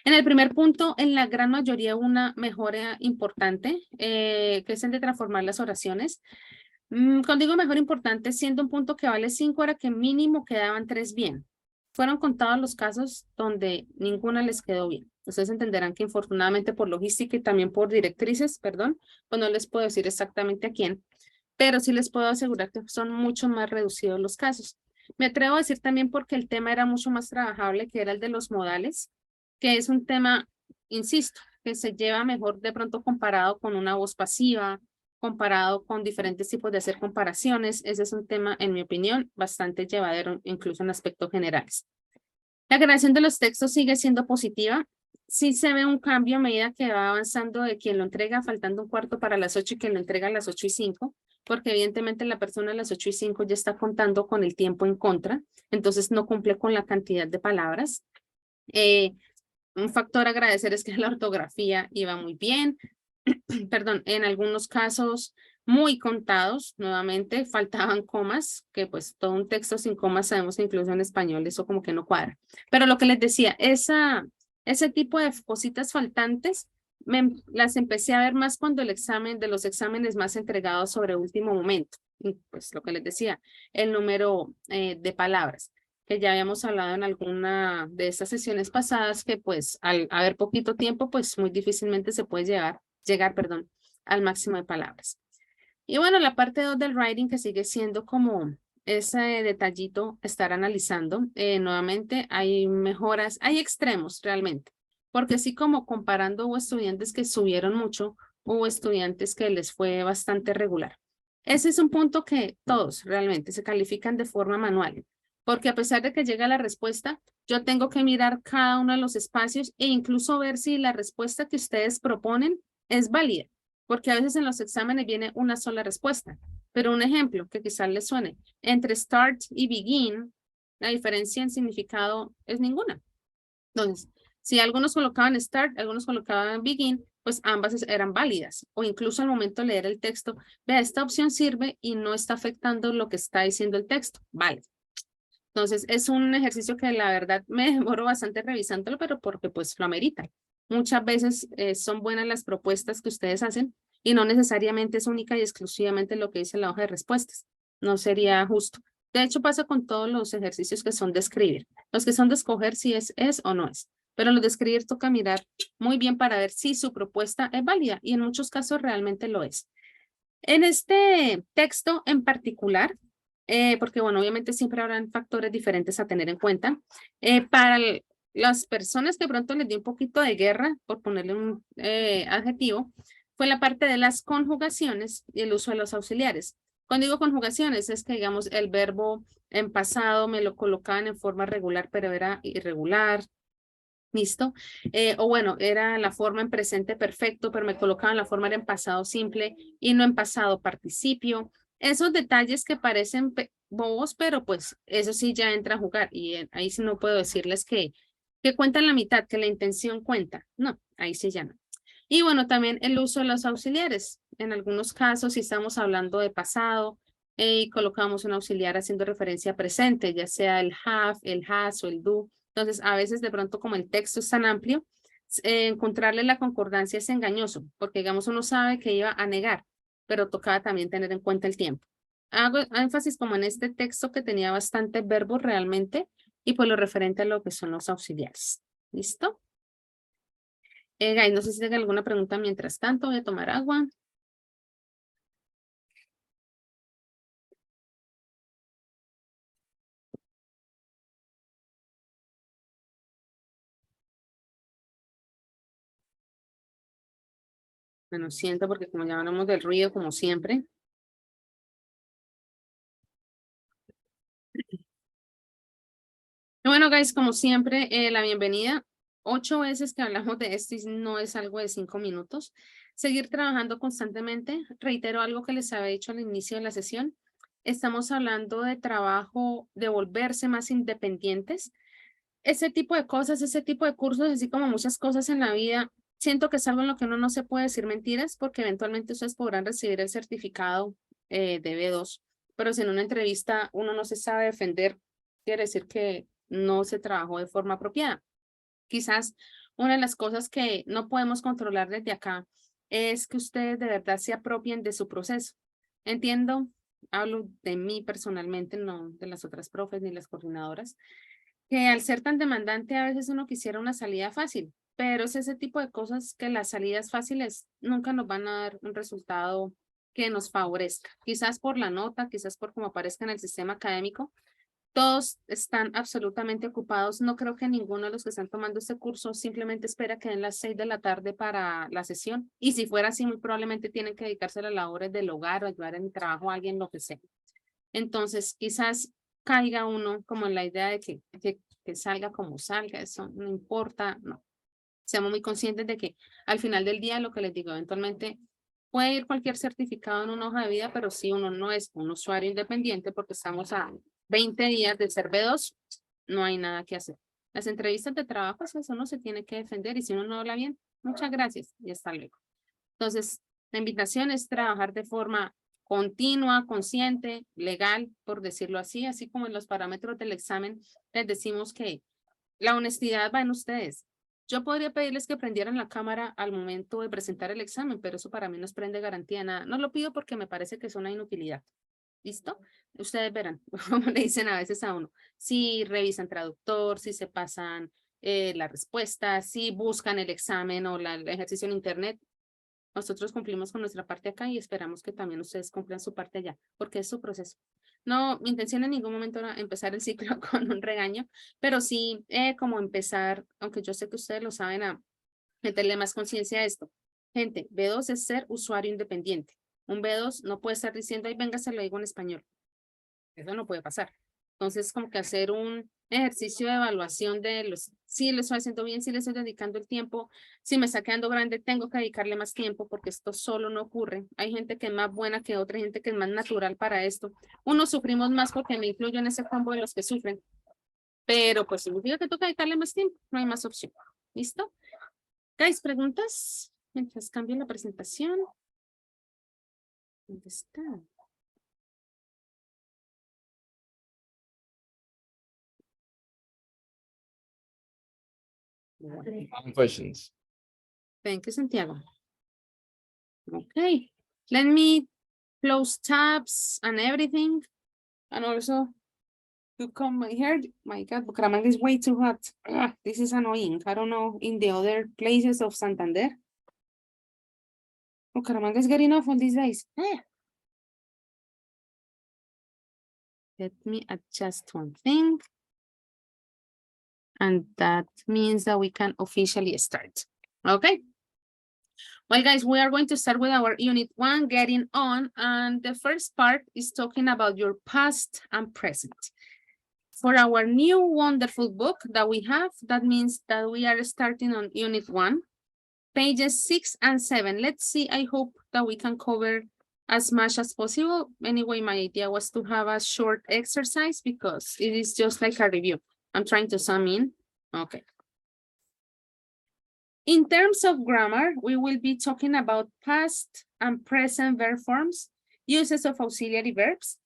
En el primer punto, en la gran mayoría, una mejora importante, que es el de transformar las oraciones. Cuando digo mejor importante, siendo un punto que vale 5, era que mínimo quedaban 3 bien. Fueron contados los casos donde ninguna les quedó bien. Ustedes entenderán que infortunadamente por logística y también por directrices, perdón, pues no les puedo decir exactamente a quién, pero sí les puedo asegurar que son mucho más reducidos los casos. Me atrevo a decir también porque el tema era mucho más trabajable, que era el de los modales, que es un tema, insisto, que se lleva mejor de pronto comparado con una voz pasiva, comparado con diferentes tipos de hacer comparaciones. Ese es un tema, en mi opinión, bastante llevadero, incluso en aspectos generales. La creación de los textos sigue siendo positiva. Sí se ve un cambio a medida que va avanzando de quien lo entrega, faltando un cuarto para las 8 y quien lo entrega a las 8:05, porque evidentemente la persona a las 8:05 ya está contando con el tiempo en contra, entonces no cumple con la cantidad de palabras. Un factor a agradecer es que la ortografía iba muy bien. Perdón, en algunos casos muy contados, nuevamente, faltaban comas, que pues todo un texto sin comas sabemos que incluso en español eso como que no cuadra. Pero lo que les decía, ese tipo de cositas faltantes las empecé a ver más cuando el examen, de los exámenes más entregados sobre último momento. Y pues lo que les decía, el número de palabras, que ya habíamos hablado en alguna de estas sesiones pasadas, que pues al haber poquito tiempo, pues muy difícilmente se puede llegar, perdón, al máximo de palabras. Y bueno, la parte 2 del writing que sigue siendo como ese detallito estar analizando. Nuevamente hay mejoras, hay extremos realmente, porque así como comparando hubo estudiantes que subieron mucho, hubo estudiantes que les fue bastante regular. Ese es un punto que todos realmente se califican de forma manual, porque a pesar de que llega la respuesta, yo tengo que mirar cada uno de los espacios e incluso ver si la respuesta que ustedes proponen es válida, porque a veces en los exámenes viene una sola respuesta. Pero un ejemplo que quizás les suene, entre start y begin, la diferencia en significado es ninguna. Entonces, si algunos colocaban start, algunos colocaban begin, pues ambas eran válidas. O incluso al momento de leer el texto, vea, esta opción sirve y no está afectando lo que está diciendo el texto. Vale. Entonces, es un ejercicio que la verdad me demoro bastante revisándolo, pero porque pues lo amerita. Muchas veces son buenas las propuestas que ustedes hacen y no necesariamente es única y exclusivamente lo que dice la hoja de respuestas. No sería justo. De hecho, pasa con todos los ejercicios que son de escribir. Los que son de escoger si es o no es. Pero los de escribir toca mirar muy bien para ver si su propuesta es válida y en muchos casos realmente lo es. En este texto en particular, porque bueno, obviamente siempre habrán factores diferentes a tener en cuenta. Para las personas que pronto les dio un poquito de guerra, por ponerle un adjetivo, fue la parte de las conjugaciones y el uso de los auxiliares. Cuando digo conjugaciones, es que digamos el verbo en pasado me lo colocaban en forma regular, pero era irregular. ¿Listo? O bueno, era la forma en presente perfecto, pero me colocaban la forma era en pasado simple y no en pasado participio. Esos detalles que parecen bobos, pero pues eso sí ya entra a jugar y ahí sí no puedo decirles que cuentan la mitad, que la intención cuenta. No, ahí sí ya no. Y bueno, también el uso de los auxiliares. En algunos casos, si estamos hablando de pasado y colocamos un auxiliar haciendo referencia a presente, ya sea el have, el has o el do. Entonces, a veces de pronto como el texto es tan amplio, encontrarle la concordancia es engañoso, porque digamos uno sabe que iba a negar, pero tocaba también tener en cuenta el tiempo. Hago énfasis como en este texto que tenía bastante verbos realmente y pues lo referente a lo que son los auxiliares. ¿Listo? Guys, no sé si tenga alguna pregunta mientras tanto, voy a tomar agua. Bueno, siento porque como ya hablamos del ruido, como siempre. Bueno, guys, como siempre, la bienvenida. 8 veces que hablamos de esto y no es algo de 5 minutos. Seguir trabajando constantemente. Reitero algo que les había dicho al inicio de la sesión. Estamos hablando de trabajo, de volverse más independientes. Ese tipo de cosas, ese tipo de cursos, así como muchas cosas en la vida, siento que es algo en lo que uno no se puede decir mentiras porque eventualmente ustedes podrán recibir el certificado de B2, pero si en una entrevista uno no se sabe defender, quiere decir que no se trabajó de forma apropiada. Quizás una de las cosas que no podemos controlar desde acá es que ustedes de verdad se apropien de su proceso. Entiendo, hablo de mí personalmente, no de las otras profes ni las coordinadoras, que al ser tan demandante a veces uno quisiera una salida fácil, pero es ese tipo de cosas que las salidas fáciles nunca nos van a dar un resultado que nos favorezca. Quizás por la nota, quizás por cómo aparezca en el sistema académico, Todos están absolutamente ocupados. No creo que ninguno de los que están tomando este curso simplemente espera que den las 6 de la tarde para la sesión. Y si fuera así, muy probablemente tienen que dedicarse a las labores del hogar o ayudar en el trabajo a alguien, lo que sea. Entonces, quizás caiga uno como en la idea de que salga como salga, eso no importa, no. Seamos muy conscientes de que al final del día, lo que les digo, eventualmente puede ir cualquier certificado en una hoja de vida, pero si uno no es un usuario independiente, porque estamos a 20 días de ser B2, no hay nada que hacer. Las entrevistas de trabajo, eso uno se tiene que defender y si uno no habla bien, muchas gracias y hasta luego. Entonces, la invitación es trabajar de forma continua, consciente, legal, por decirlo así, así como en los parámetros del examen les decimos que la honestidad va en ustedes. Yo podría pedirles que prendieran la cámara al momento de presentar el examen, pero eso para mí no es prende garantía nada. No lo pido porque me parece que es una inutilidad. ¿Listo? Ustedes verán, como le dicen a veces a uno, si revisan traductor, si se pasan la respuesta, si buscan el examen o el ejercicio en internet. Nosotros cumplimos con nuestra parte acá y esperamos que también ustedes cumplan su parte allá, porque es su proceso. No, mi intención en ningún momento era empezar el ciclo con un regaño, pero sí como empezar, aunque yo sé que ustedes lo saben, a meterle más conciencia a esto. Gente, B2 es ser usuario independiente. Un B2 no puede estar diciendo, ay, venga, se lo digo en español. Eso no puede pasar. Entonces, como que hacer un ejercicio de evaluación de los, si lo estoy haciendo bien, si le estoy dedicando el tiempo, si me está quedando grande, tengo que dedicarle más tiempo porque esto solo no ocurre. Hay gente que es más buena que otra, hay gente que es más natural para esto. Unos sufrimos más porque me incluyo en ese combo de los que sufren, pero pues significa que toca dedicarle más tiempo, no hay más opción. ¿Listo? Guys, ¿preguntas? Mientras cambio la presentación. ¿Dónde está? Questions. Thank you, Santiago. Okay, let me close tabs and everything. And also to come here, my God, Bucaramanga is way too hot. Ugh, this is annoying. I don't know in the other places of Santander. Bucaramanga is getting off on these days. Let me adjust one thing. And that means that we can officially start. Okay. Well, guys, we are going to start with our unit 1, getting on. And the first part is talking about your past and present. For our new wonderful book that we have, that means that we are starting on unit 1, pages 6 and 7. Let's see, I hope that we can cover as much as possible. Anyway, my idea was to have a short exercise because it is just like a review. I'm trying to sum in. Okay. In terms of grammar, we will be talking about past and present verb forms, uses of auxiliary verbs.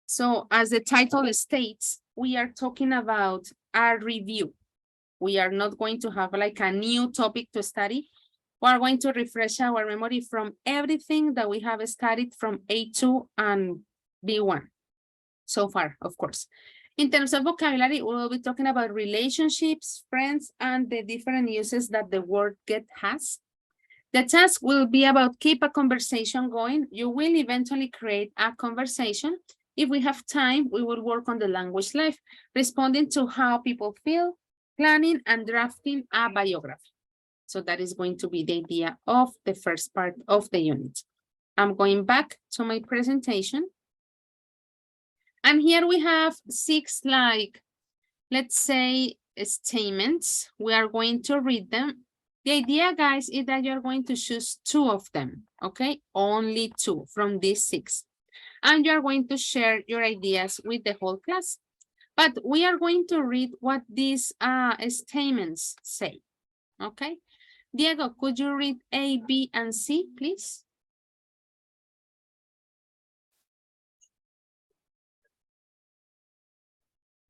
So as the title states, we are talking about a review. We are not going to have like a new topic to study. We are going to refresh our memory from everything that we have studied from A2 and B1 so far, of course. In terms of vocabulary, we will be talking about relationships, friends, and the different uses that the word get has. The task will be about keep a conversation going. You will eventually create a conversation. If we have time, we will work on the language life, responding to how people feel, planning and drafting a biography. So that is going to be the idea of the first part of the unit. I'm going back to my presentation. And here we have 6, like, let's say, statements. We are going to read them. The idea, guys, is that you're going to choose 2 of them, okay? Only 2 from these 6. And you're going to share your ideas with the whole class. But we are going to read what these statements say, okay? Diego, could you read A, B, and C, please?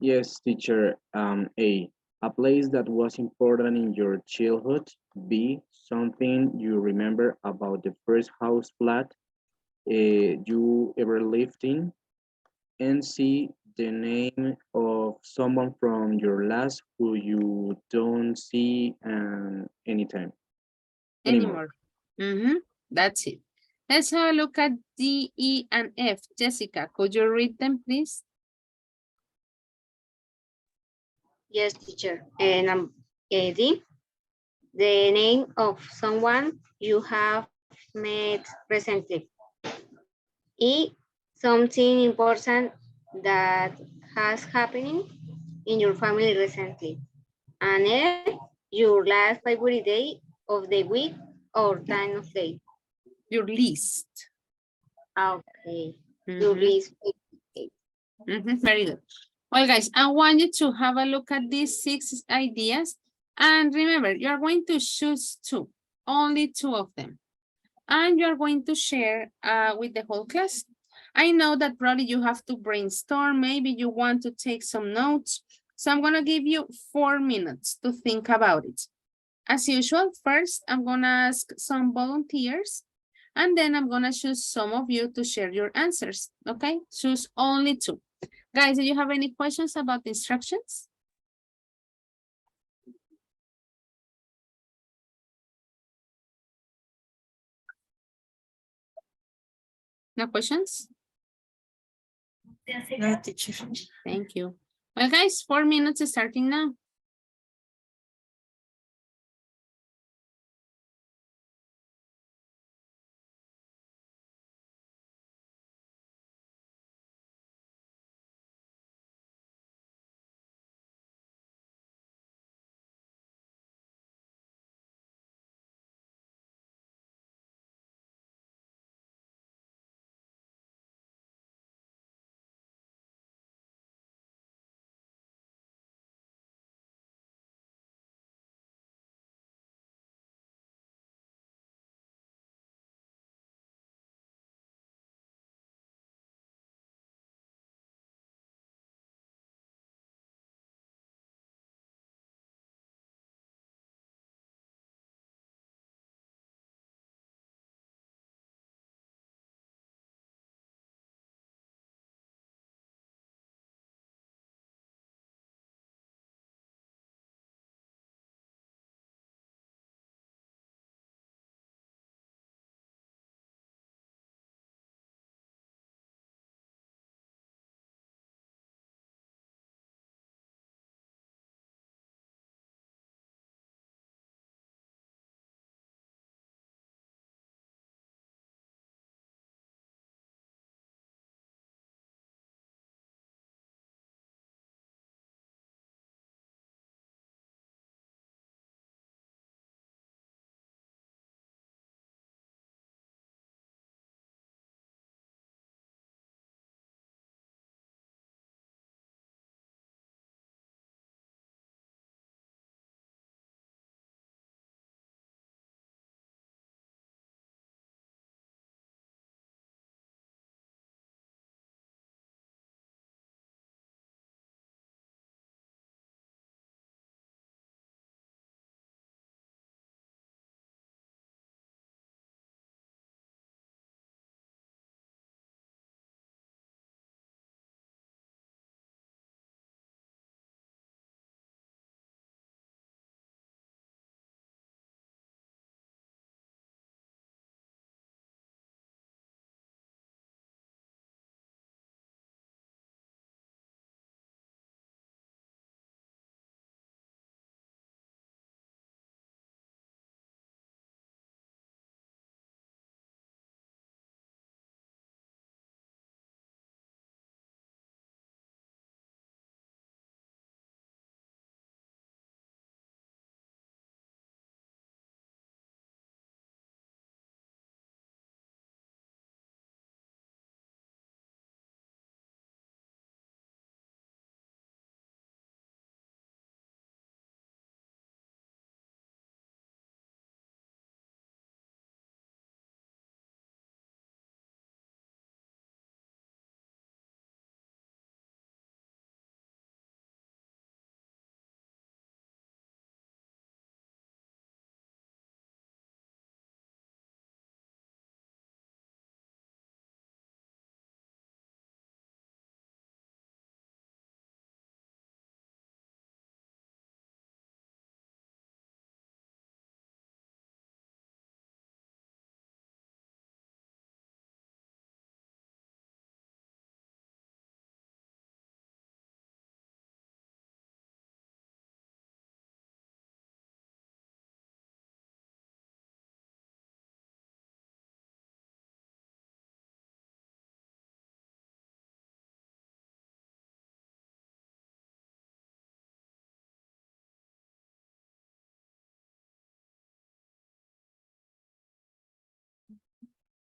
Yes, teacher. A place that was important in your childhood. B, something you remember about the first house flat you ever lived in. And C, the name of someone from your last who you don't see anytime anymore. That's it. Let's have a look at D, E, and F. Jessica, could you read them, please? Yes, teacher. And D, the name of someone you have met recently. E, something important that has happening in your family recently. And F, your last favorite day of the week or time of day. Your list. Okay. Your Mhm. least Very good. Well, guys, I want you to have a look at these 6 ideas. And remember, you are going to choose 2, only 2 of them. And you are going to share with the whole class. I know that probably you have to brainstorm. Maybe you want to take some notes. So I'm going to give you 4 minutes to think about it. As usual, first, I'm going to ask some volunteers. And then I'm going to choose some of you to share your answers. Okay? Choose only 2. Guys, do you have any questions about the instructions? No questions? No, teacher. Thank you. Well, guys, 4 minutes starting now.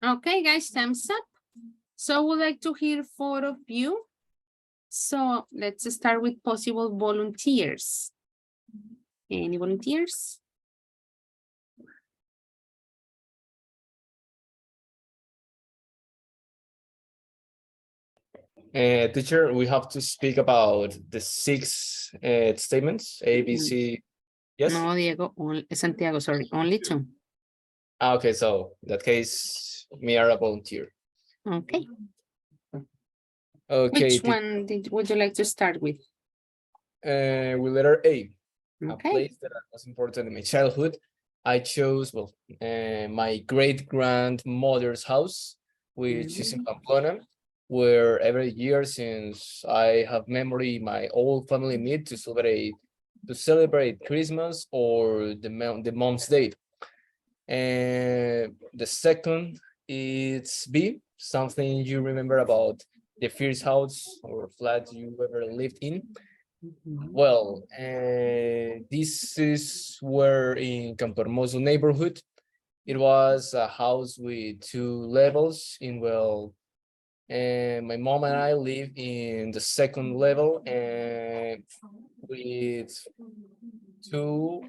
Okay, guys, thumbs up. So I would like to hear 4 of you. So let's start with possible volunteers. Any volunteers? Teacher, we have to speak about the 6 statements, A, B, C. Yes? No, Diego, Santiago, sorry, only 2. Okay, so in that case, me are a volunteer. Okay. Okay. Which one would you like to start with? With letter A, a Okay. place that was important in my childhood. I chose, well, my great-grandmother's house, which is in Pamplona, where every year since I have memory, my whole family meet to celebrate Christmas or the mom's day. And the second is B, something you remember about the first house or flat you ever lived in. Well, this is where in Campo Hermoso neighborhood. It was a house with 2 levels and my mom and I live in the second level and with 2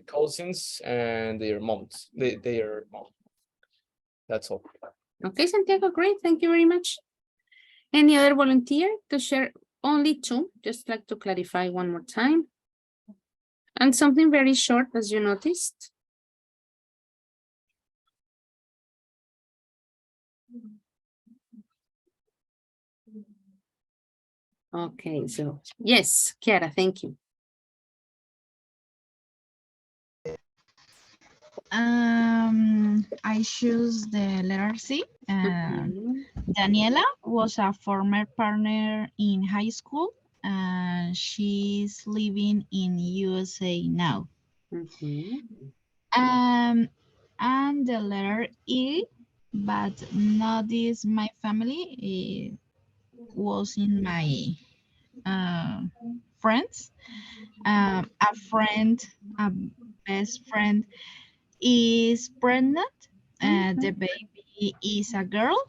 cousins and their moms. Their mom. That's all. Okay, Santiago, great. Thank you very much. Any other volunteer to share? Only 2, just like to clarify one more time. And something very short, as you noticed. Okay, so yes, Kiara, thank you. I choose the letter C. Mhm. Daniela was a former partner in high school and she's living in USA now. Mhm. And the letter E, but not this my family, it was in my friends. A friend, a best friend is pregnant. The baby is a girl,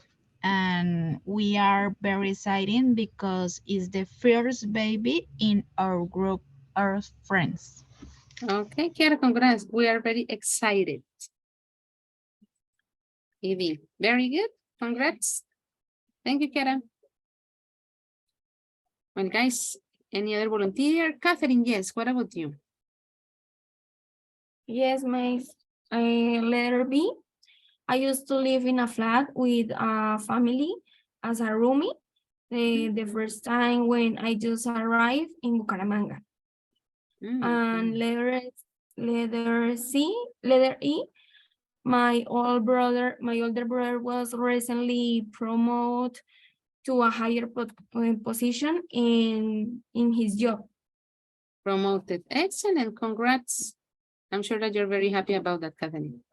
and we are very excited because it's the first baby in our group of friends. Okay, Kiara, congrats. We are very excited. Evie, very good. Congrats. Thank you, Kiara. Well, guys, any other volunteer? Catherine, yes. What about you? Yes, my letter B. I used to live in a flat with a family as a roomie the first time when I just arrived in Bucaramanga. And letter E, my older brother was recently promoted to a higher position in his job. Promoted. Excellent. Congrats. I'm sure that you're very happy about that, Catherine.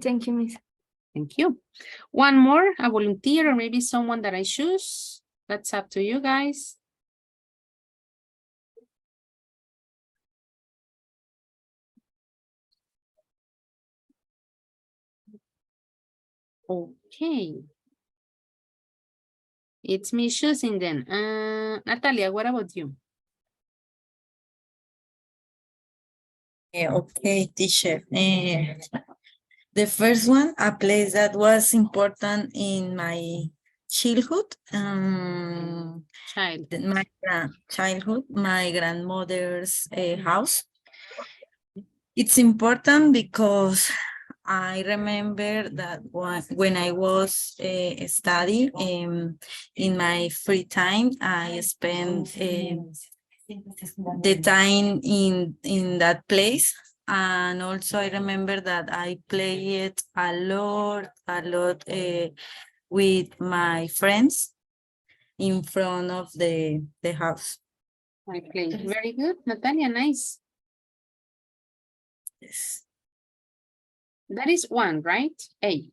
Thank you, Miss. Thank you. One more, a volunteer or maybe someone that I choose. That's up to you guys. Okay. It's me choosing then. Natalia, what about you? Okay, teacher. The first one, a place that was important in my childhood. My grandmother's house. It's important because I remember that when I was studying in my free time, I spent the time in that place. And also I remember that I played a lot with my friends in front of the house. I played very good. Natalia, nice. Yes. That is one, right? A.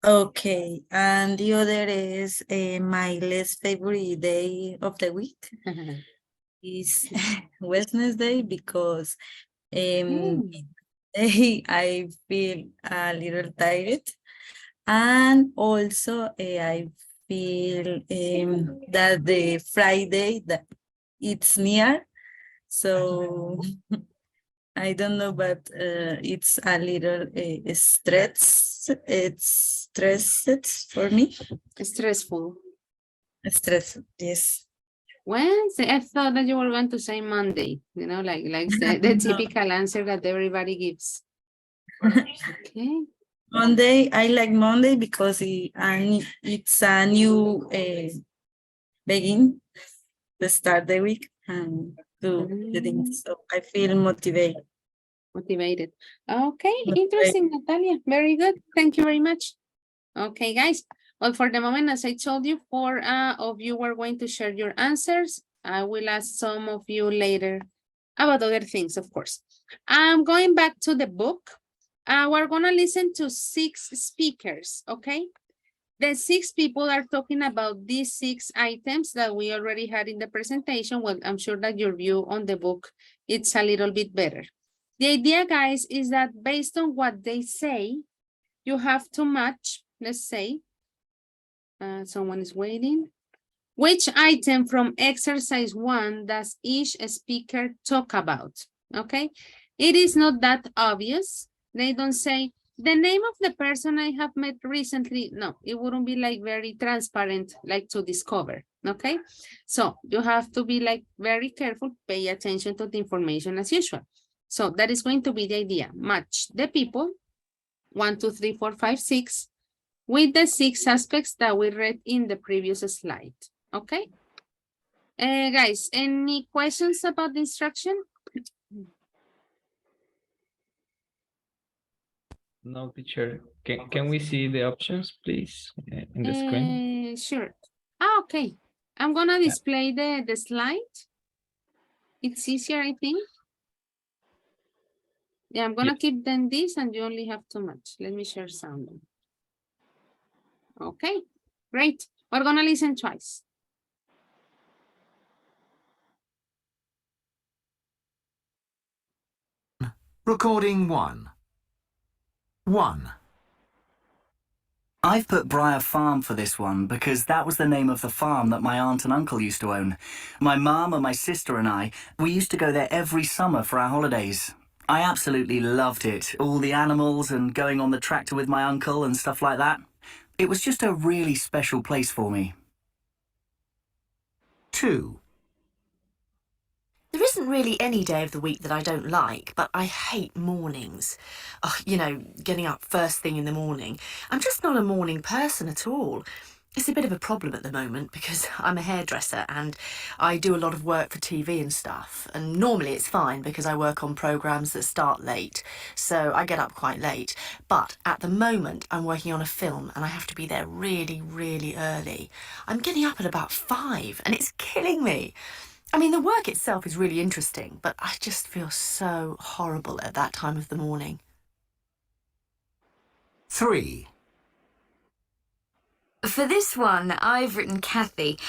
Okay, and the other is my least favorite day of the week is Wednesday because Monday, I feel a little tired. And also, I feel that the Friday that it's near. So I don't know, but it's a little stress. It's stressed for me. Stressful. Stress, yes. Wednesday. I thought that you were going to say Monday, you know, like the No. typical answer that everybody gives. Okay. Monday, I like Monday because it's a new begin to start the week and do the things. So I feel motivated. Motivated. Okay, interesting, Natalia. Very good. Thank you very much. Okay, guys. Well, for the moment, as I told you, 4 of you were going to share your answers. I will ask some of you later about other things, of course. I'm going back to the book. We're going to listen to 6 speakers, okay? The 6 people are talking about these 6 items that we already had in the presentation. Well, I'm sure that your view on the book, it's a little bit better. The idea, guys, is that based on what they say, you have to match, let's say, someone is waiting. Which item from exercise 1 does each speaker talk about? Okay, it is not that obvious. They don't say, the name of the person I have met recently. No, it wouldn't be like very transparent, like to discover. Okay, so you have to be like very careful, pay attention to the information as usual. So that is going to be the idea. Match the people, 1, 2, 3, 4, 5, 6, with the 6 aspects that we read in the previous slide. Okay. Guys, any questions about the instruction? No, teacher. Can we see the options, please, in the screen? Sure. Okay. I'm gonna display the slide. It's easier, I think. Yeah, I'm gonna keep them this and you only have to match. Let me share sound. Okay, great. We're gonna listen twice. Recording 1. 1. I've put Briar Farm for this one because that was the name of the farm that my aunt and uncle used to own. My mum and my sister and I, we used to go there every summer for our holidays. I absolutely loved it, all the animals and going on the tractor with my uncle and stuff like that. It was just a really special place for me. 2. There isn't really any day of the week that I don't like, but I hate mornings. Oh, you know, getting up first thing in the morning. I'm just not a morning person at all. It's a bit of a problem at the moment because I'm a hairdresser and I do a lot of work for TV and stuff. And normally it's fine because I work on programmes that start late, so I get up quite late. But at the moment I'm working on a film and I have to be there really, really early. I'm getting up at about 5 and it's killing me. I mean, the work itself is really interesting, but I just feel so horrible at that time of the morning. 3. For this one, I've written Kathy.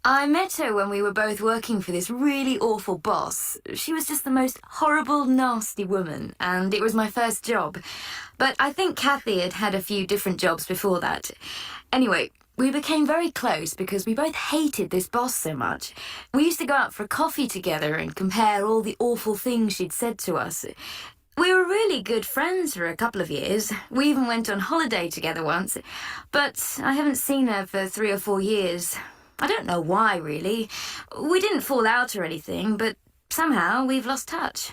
I met her when we were both working for this really awful boss. She was just the most horrible, nasty woman, and it was my first job. But I think Kathy had had a few different jobs before that. Anyway, we became very close because we both hated this boss so much. We used to go out for coffee together and compare all the awful things she'd said to us. We were really good friends for a couple of years. We even went on holiday together once. But I haven't seen her for 3 or 4 years. I don't know why, really. We didn't fall out or anything, but somehow we've lost touch.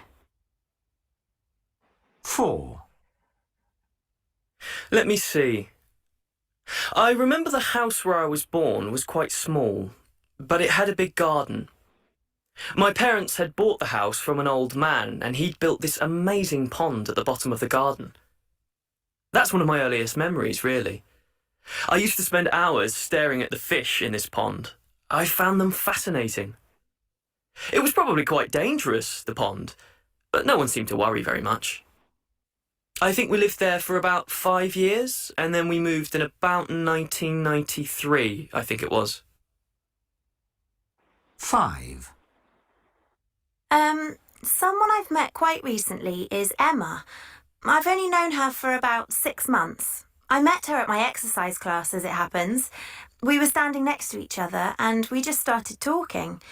4. Let me see. I remember the house where I was born was quite small, but it had a big garden. My parents had bought the house from an old man, and he'd built this amazing pond at the bottom of the garden. That's one of my earliest memories, really. I used to spend hours staring at the fish in this pond. I found them fascinating. It was probably quite dangerous, the pond, but no one seemed to worry very much. I think we lived there for about 5 years, and then we moved in about 1993, I think it was. 5. Someone I've met quite recently is Emma. I've only known her for about 6 months. I met her at my exercise class, as it happens. We were standing next to each other and we just started talking.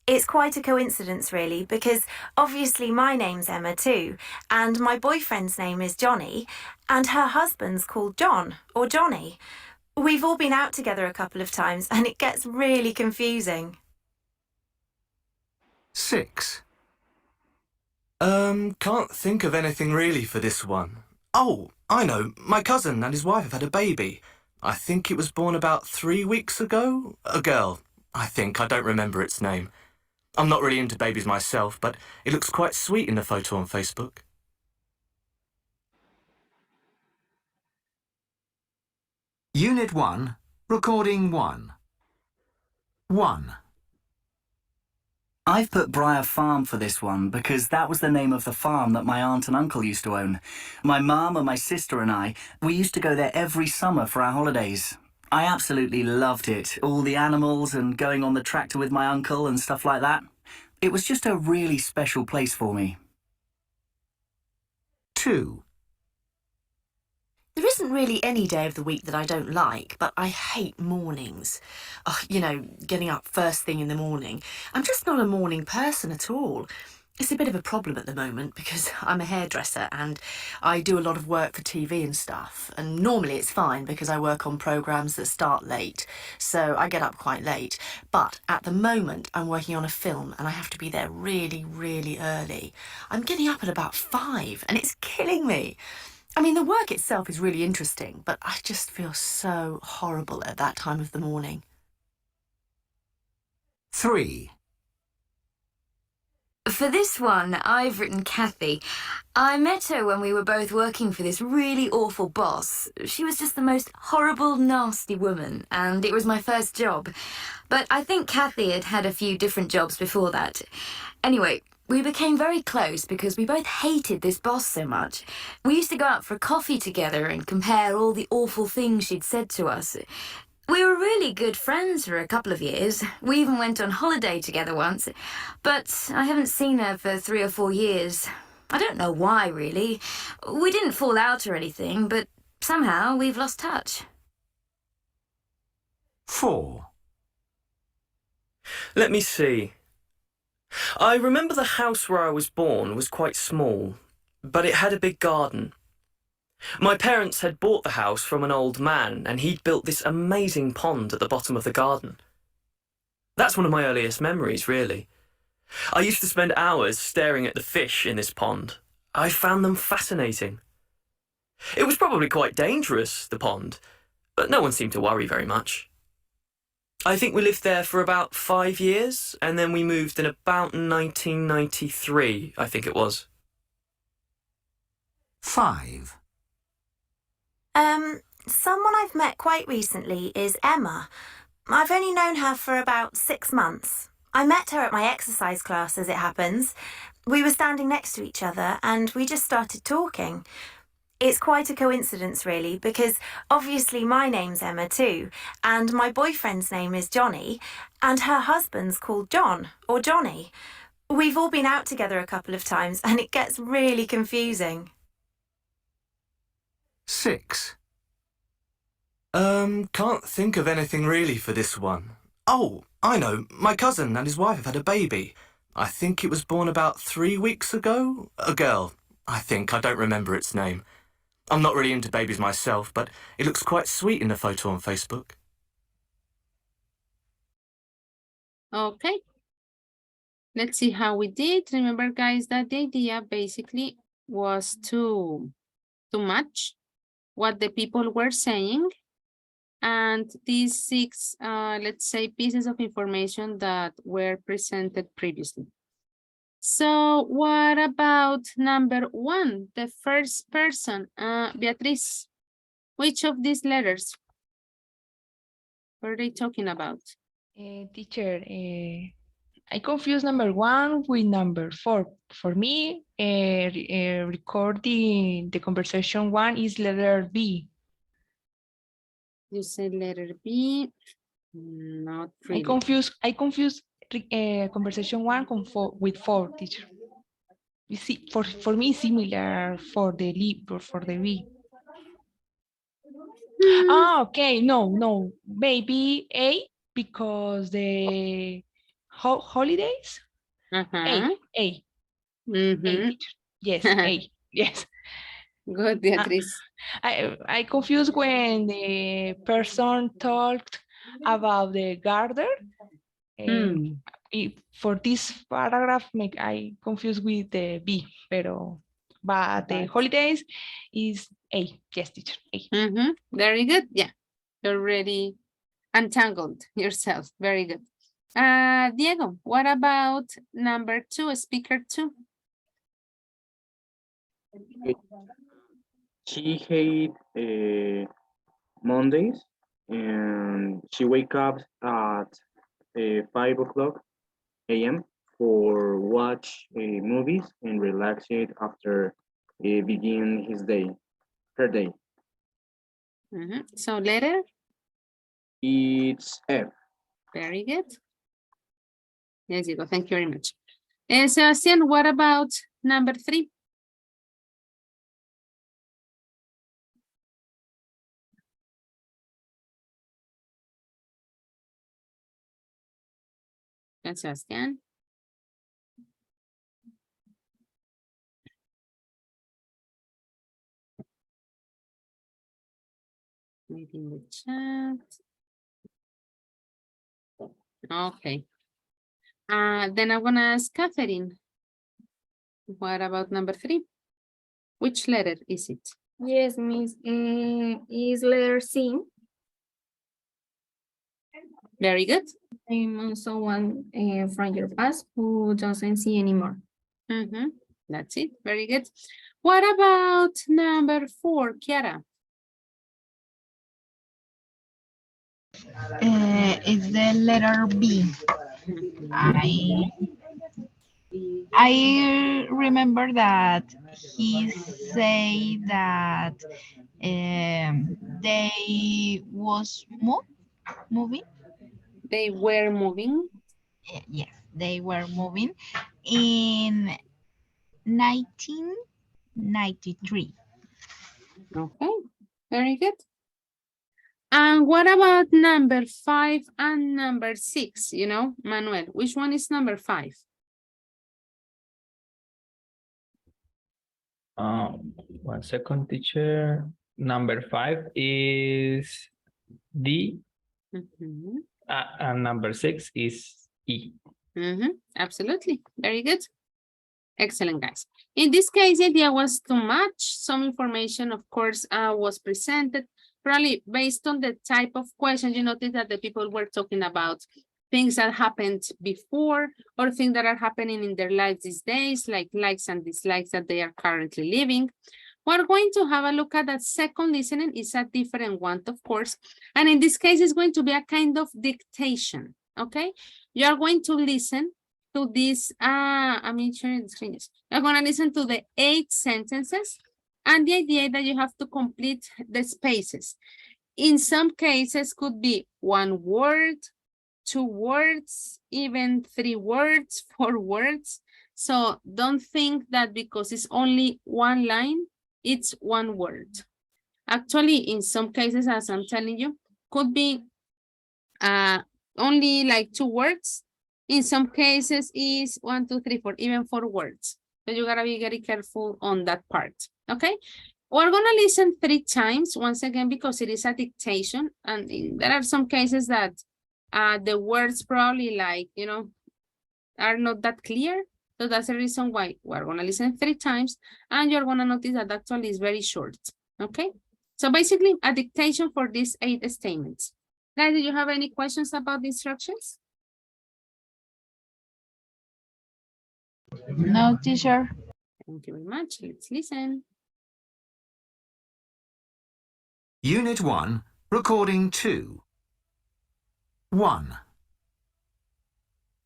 It's quite a coincidence, really, because obviously my name's Emma too, and my boyfriend's name is Johnny, and her husband's called John, or Johnny. We've all been out together a couple of times and it gets really confusing. 6. Can't think of anything really for this one. Oh, I know. My cousin and his wife have had a baby. I think it was born about 3 weeks ago. A girl, I think. I don't remember its name. I'm not really into babies myself, but it looks quite sweet in the photo on Facebook. Unit 1, Recording 1. 1. I've put Briar Farm for this one because that was the name of the farm that my aunt and uncle used to own. My mum and my sister and I, we used to go there every summer for our holidays. I absolutely loved it, all the animals and going on the tractor with my uncle and stuff like that. It was just a really special place for me. 2. There isn't really any day of the week that I don't like, but I hate mornings. Oh, you know, getting up first thing in the morning. I'm just not a morning person at all. It's a bit of a problem at the moment because I'm a hairdresser and I do a lot of work for TV and stuff. And normally it's fine because I work on programmes that start late, so I get up quite late. But at the moment I'm working on a film and I have to be there really, really early. I'm getting up at about 5 and it's killing me. I mean, the work itself is really interesting, but I just feel so horrible at that time of the morning. 3. For this one, I've written Kathy. I met her when we were both working for this really awful boss. She was just the most horrible, nasty woman, and it was my first job. But I think Kathy had had a few different jobs before that. Anyway, we became very close because we both hated this boss so much. We used to go out for coffee together and compare all the awful things she'd said to us. We were really good friends for a couple of years. We even went on holiday together once. But I haven't seen her for 3 or 4 years. I don't know why, really. We didn't fall out or anything, but somehow we've lost touch. 4. Let me see. I remember the house where I was born was quite small, but it had a big garden. My parents had bought the house from an old man and he'd built this amazing pond at the bottom of the garden. That's one of my earliest memories, really. I used to spend hours staring at the fish in this pond. I found them fascinating. It was probably quite dangerous, the pond, but no one seemed to worry very much. I think we lived there for about 5 years, and then we moved in about 1993, I think it was. 5. Someone I've met quite recently is Emma. I've only known her for about 6 months. I met her at my exercise class, as it happens. We were standing next to each other and we just started talking. It's quite a coincidence, really, because obviously my name's Emma too, and my boyfriend's name is Johnny, and her husband's called John, or Johnny. We've all been out together a couple of times and it gets really confusing. 6. Can't think of anything really for this one. Oh, I know. My cousin and his wife have had a baby. I think it was born about 3 weeks ago. A girl, I think. I don't remember its name. I'm not really into babies myself, but it looks quite sweet in the photo on Facebook. Okay. Let's see how we did. Remember, guys, that the idea basically was to match what the people were saying and these 6, let's say, pieces of information that were presented previously. So what about number 1, the first person? Beatriz, which of these letters were they talking about? Teacher, I confuse number 1 with number 4. For me, recording the conversation 1 is letter B. You said letter B. Not really. I confuse conversation 1 with 4, teacher. You see, for me, similar for the leap or for the B. Oh, okay. No. Maybe A because the holidays. A. A, teacher. Yes, A. Yes. Good, Beatriz. I confused when the person talked about the garden. For this paragraph, I confused with the B, but the holidays is A. Yes, teacher. A. Very good. Yeah, you're already untangled yourself. Very good. Diego, what about number 2, speaker 2? She hate Mondays, and she wake up at 5 o'clock a.m. for watch movies and relax it after begin her day. So letter? It's F. Very good. Yes, Diego, thank you very much. And Sebastian, what about number 3? And Sebastian. Maybe in the chat. Okay. Then I'm gonna ask Catherine. What about number 3? Which letter is it? Yes, Miss. Is letter C. Very good. I'm someone from your past who doesn't see anymore. That's it. Very good. What about number 4, Kiara? It's the letter B. I remember that he say that they was moving. They were moving. Yes, they were moving in 1993. Okay, very good. And what about number 5 and number 6? You know, Manuel, which one is number 5? 1 second, teacher. Number 5 is D. And number 6 is E. Absolutely. Very good. Excellent, guys. In this case, the idea was to match some information, of course, was presented, probably based on the type of question. You notice that the people were talking about things that happened before or things that are happening in their lives these days, like likes and dislikes that they are currently living. We're going to have a look at that second listening. It's a different one, of course. And in this case, it's going to be a kind of dictation, okay? You are going to listen to this, I'm sharing the screen. You're going to listen to the 8 sentences, and the idea that you have to complete the spaces. In some cases, could be 1 word, 2 words, even 3 words, 4 words. So don't think that because it's only 1 line, it's 1 word. Actually, in some cases, as I'm telling you, could be only like 2 words. In some cases is 1, 2, 3, 4, even 4 words. So you gotta be very careful on that part, okay? We're gonna listen 3 times, once again, because it is a dictation. And there are some cases that the words probably like, you know, are not that clear. So that's the reason why we're gonna listen 3 times, and you're gonna notice that actually is very short, okay? So basically a dictation for these 8 statements. Guys, do you have any questions about the instructions? No, teacher. Thank you very much. Let's listen. Unit 1, Recording 2. 1.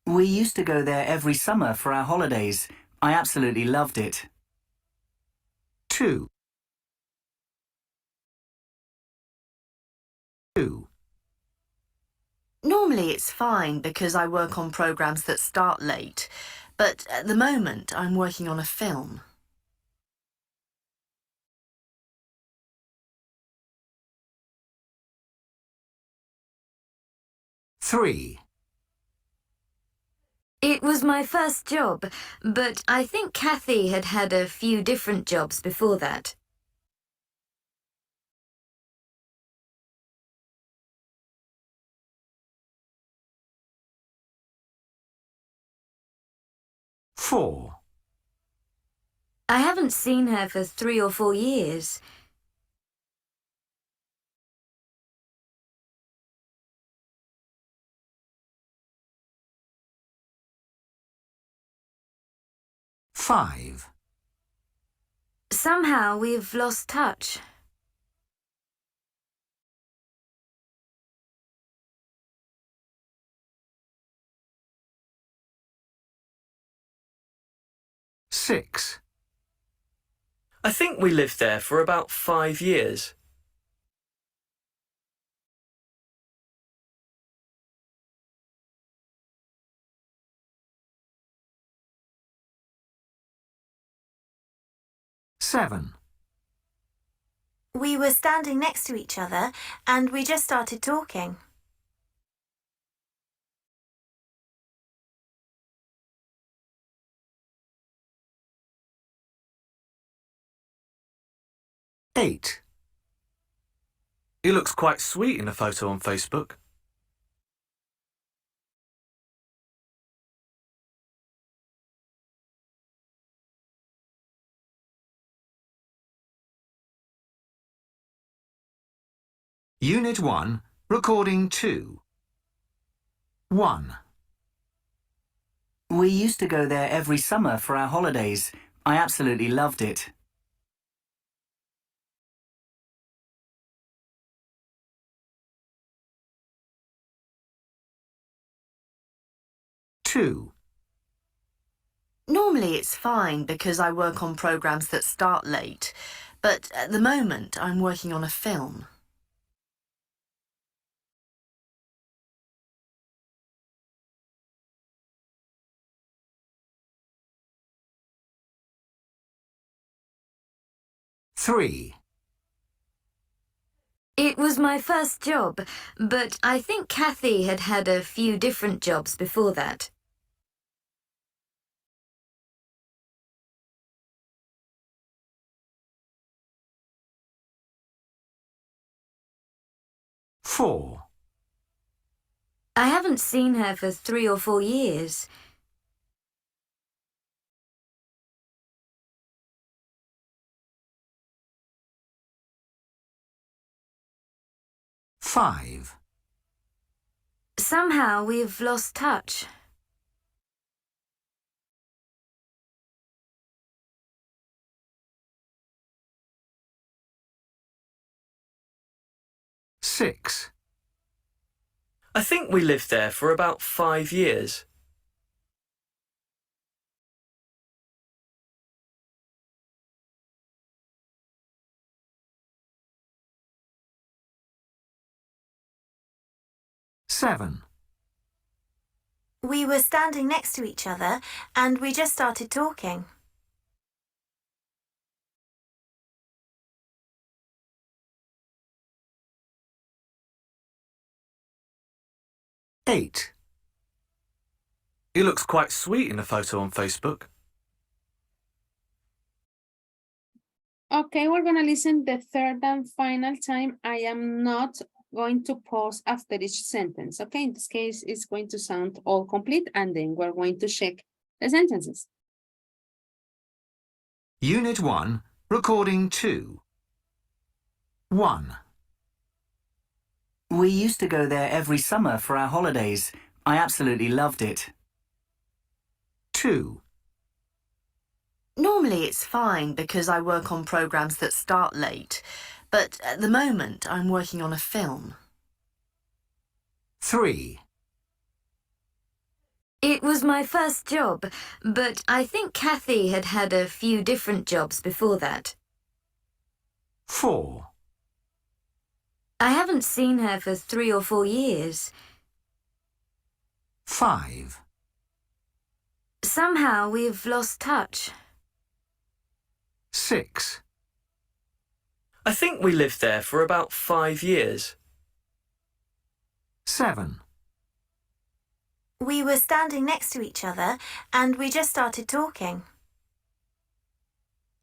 We used to go there every summer for our holidays. I absolutely loved it. 2. 2. Normally it's fine because I work on programs that start late. but at the moment I'm working on a film. Three. It was my first job, but I think Kathy had had a few different jobs before that. Four. I haven't seen her for 3 or 4 years. Five. Somehow we've lost touch. Six. I think we lived there for about 5 years. Seven. We were standing next to each other and we just started talking. Eight. He looks quite sweet in a photo on Facebook. Unit 1, Recording 2. 1. We used to go there every summer for our holidays. I absolutely loved it. Two. Normally it's fine because I work on programs that start late, but at the moment I'm working on a film. Three. It was my first job, but I think Kathy had had a few different jobs before that. Four. I haven't seen her for 3 or 4 years. Five. Somehow we've lost touch. Six. I think we lived there for about 5 years. Seven. We were standing next to each other and we just started talking. Eight. He looks quite sweet in a photo on Facebook. Okay, we're gonna listen the third and final time. I am not going to pause after each sentence. Okay, in this case, it's going to sound all complete and then we're going to check the sentences. Unit 1, Recording 2. 1. We used to go there every summer for our holidays. I absolutely loved it. 2. Normally it's fine because I work on programs that start late, but at the moment I'm working on a film. 3. It was my first job, but I think Kathy had had a few different jobs before that. 4. I haven't seen her for 3 or 4 years. 5. Somehow we've lost touch. 6, I think we lived there for about 5 years. 7, We were standing next to each other and we just started talking.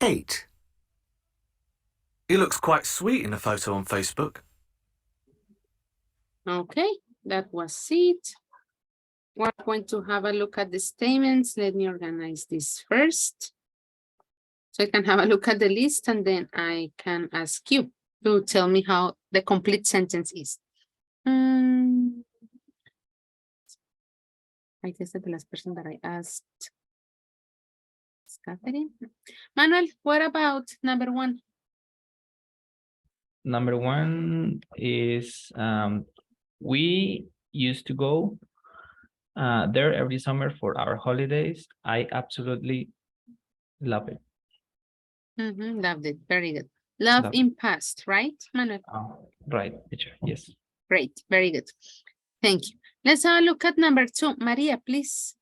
8, He looks quite sweet in a photo on Facebook. Okay, that was it. We're going to have a look at the statements. Let me organize this first. So I can have a look at the list and then I can ask you to tell me how the complete sentence is. I guess that the last person that I asked is Catherine. Manuel, what about number 1? Number 1 is we used to go there every summer for our holidays. I absolutely love it. Loved it. Very good. Love in past, right, Manuel? Right, teacher. Yes. Great. Very good. Thank you. Let's have a look at number 2. Maria, please.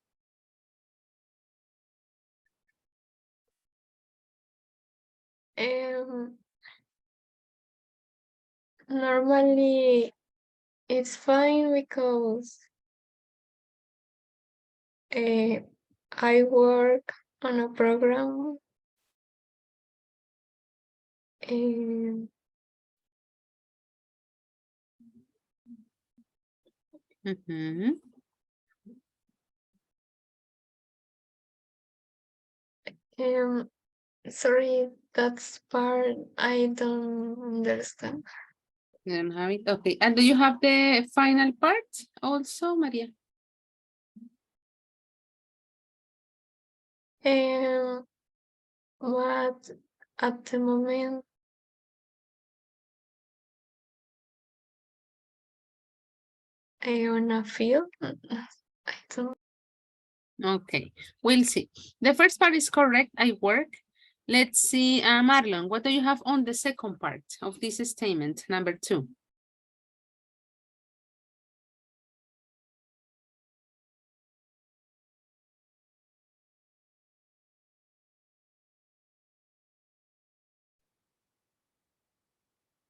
Normally it's fine because I work on a program and sorry, that's part I don't understand. You don't have it? Okay. And do you have the final part also, Maria? What at the moment I wanna feel? I don't. Okay, we'll see. The first part is correct. I work. Let's see, Marlon, what do you have on the second part of this statement, number 2?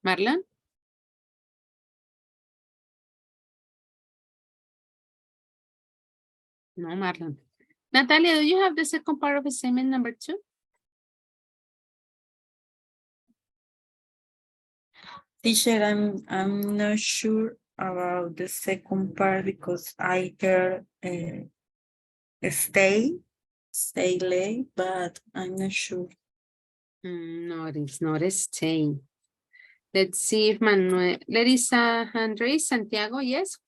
Marlon? No, Marlon. Natalia, do you have the second part of statement number 2? Teacher, I'm not sure about the second part because I heard stay late, but I'm not sure. No, it is not a stay. Let's see if Manuel, Larissa, Andres, Santiago, yes?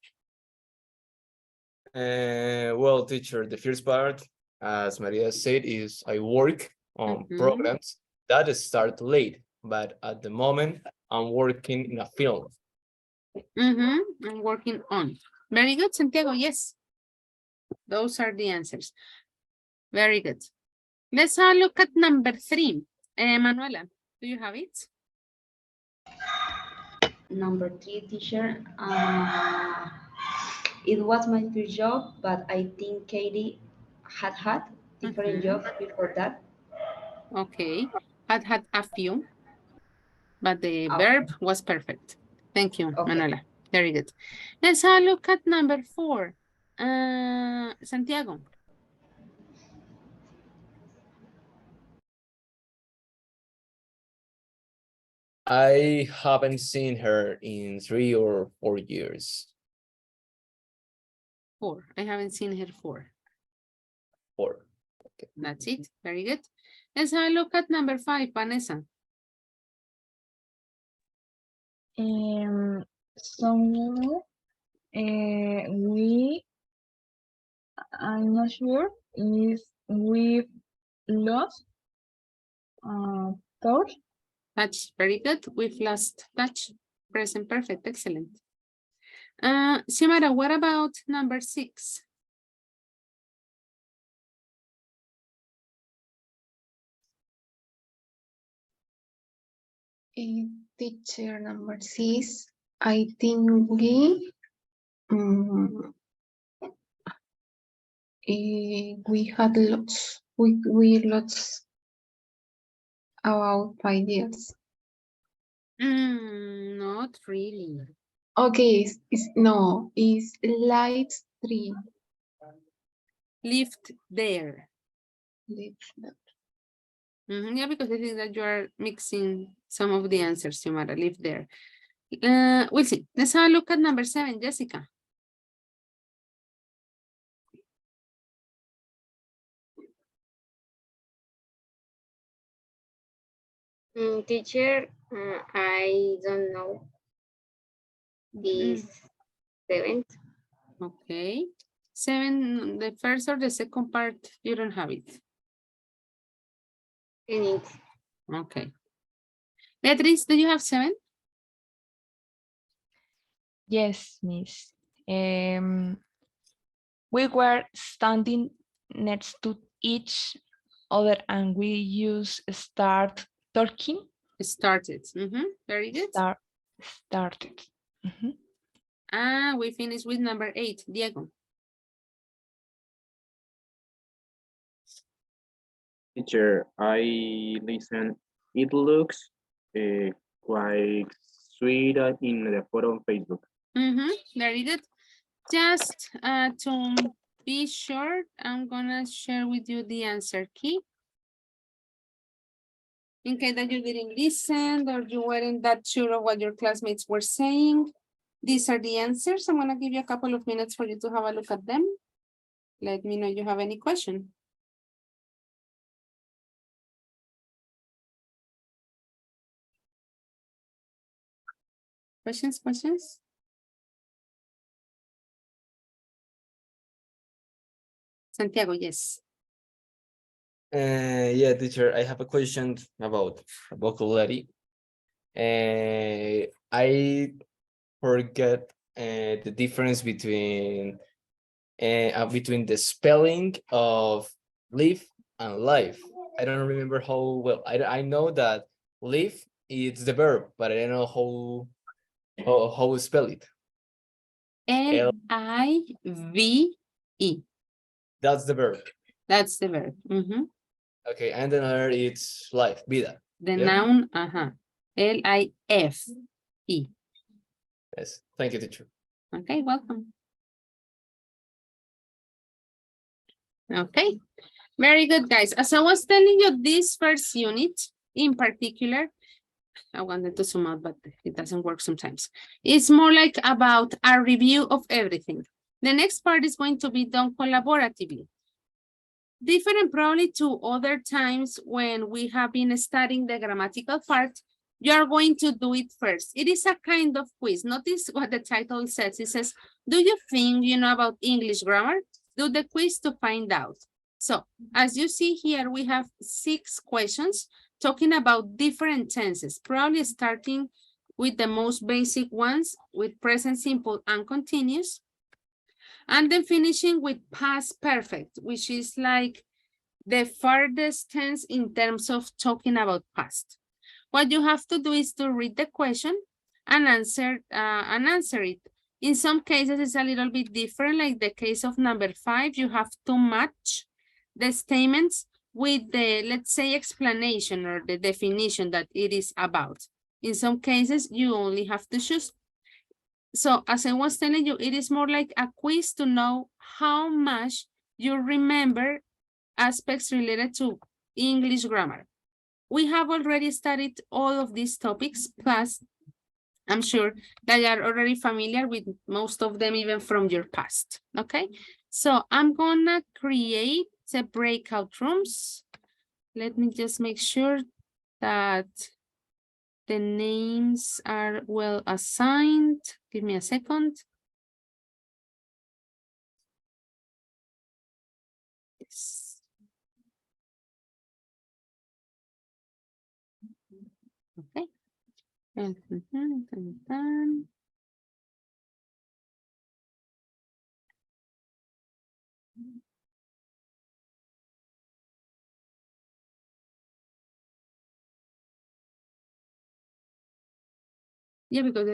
Well, teacher, the first part, as Maria said, is I work on programs that start late, but at the moment I'm working in a film. I'm working on. Very good, Santiago, yes. Those are the answers. Very good. Let's have a look at number 3. Manuela, do you have it? Number 3, teacher. It was my first job, but I think Katie had different jobs before that. Okay, had a few, but the verb was perfect. Thank you, Manuela. Very good. Let's have a look at number 4. Santiago. I haven't seen her in 3 or 4 years. 4. I haven't seen her 4. 4. Okay. That's it. Very good. Let's have a look at number 5, Vanessa. Somewhere I'm not sure if we lost touch. Touch, very good. We've lost touch. Present perfect, excellent. Xiomara, what about number 6? Teacher number 6, I think we We had lots. We lots about 5 years. Not really. Okay, no, it's light 3. Lift there. Lift there. Yeah, because I think that you are mixing some of the answers, Xiomara. Live there. We'll see. Let's have a look at number 7, Jessica. Teacher, I don't know this 7th. Okay. 7, the first or the second part, you don't have it. In it. Okay. Beatrice, do you have 7? Yes, Miss. We were standing next to each other and we used start talking. Started. Very good. Started. We finished with number 8, Diego. Teacher, I listen. It looks quite sweet in the photo on Facebook. Very good. Just to be sure, I'm gonna share with you the answer key. In case that you didn't listen or you weren't that sure of what your classmates were saying, these are the answers. I'm gonna give you a couple of minutes for you to have a look at them. Let me know if you have any question. Questions? Santiago, yes. Yeah, teacher, I have a question about vocabulary. I forget the difference between the spelling of live and life. I don't remember how well. I know that live is the verb, but I don't know how to spell it. L-I-V-E. That's the verb. That's the verb. Okay, and another it's life, vida. The noun, L-I-F-E. Yes, thank you, teacher. Okay, welcome. Okay, very good, guys. As I was telling you, this first unit in particular, I wanted to zoom out, but it doesn't work sometimes. It's more like about a review of everything. The next part is going to be done collaboratively. Different probably to other times when we have been studying the grammatical part, you are going to do it first. It is a kind of quiz. Notice what the title says. It says, do you think you know about English grammar? Do the quiz to find out. So as you see here, we have 6 questions talking about different tenses, probably starting with the most basic ones with present simple and continuous. And then finishing with past perfect, which is like the farthest tense in terms of talking about past. What you have to do is to read the question and answer it. In some cases, it's a little bit different, like the case of number 5, you have to match the statements with the, let's say, explanation or the definition that it is about. In some cases, you only have to choose. So as I was telling you, it is more like a quiz to know how much you remember aspects related to English grammar. We have already studied all of these topics, plus I'm sure that you are already familiar with most of them even from your past, okay? So I'm gonna create the breakout rooms. Let me just make sure that the names are well assigned. Give me a second. Yes. Okay. Yeah, because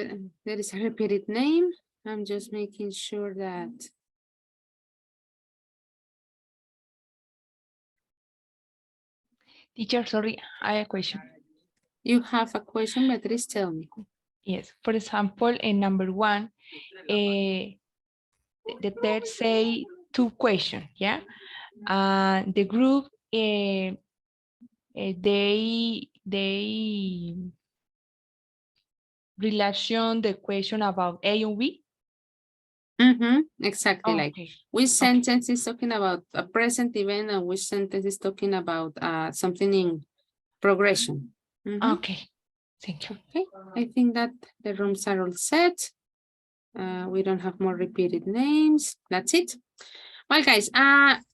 there is a repeated name. I'm just making sure that Teacher, sorry, I have a question. You have a question, Beatriz, tell me. Yes, for example, in number 1, the text say 2 questions, yeah? The group, they relation the question about A and B. Exactly, like Okay. which sentence is talking about a present event and which sentence is talking about something in progression. Okay, thank you. Okay, I think that the rooms are all set. We don't have more repeated names. That's it. Well, guys,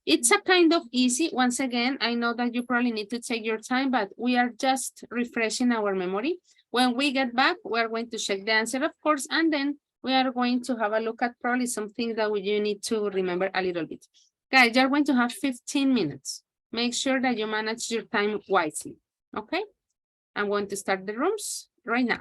it's a kind of easy. Once again, I know that you probably need to take your time, but we are just refreshing our memory. When we get back, we're going to check the answer, of course, and then we are going to have a look at probably something that you need to remember a little bit. Guys, you're going to have 15 minutes. Make sure that you manage your time wisely, okay? I'm going to start the rooms right now.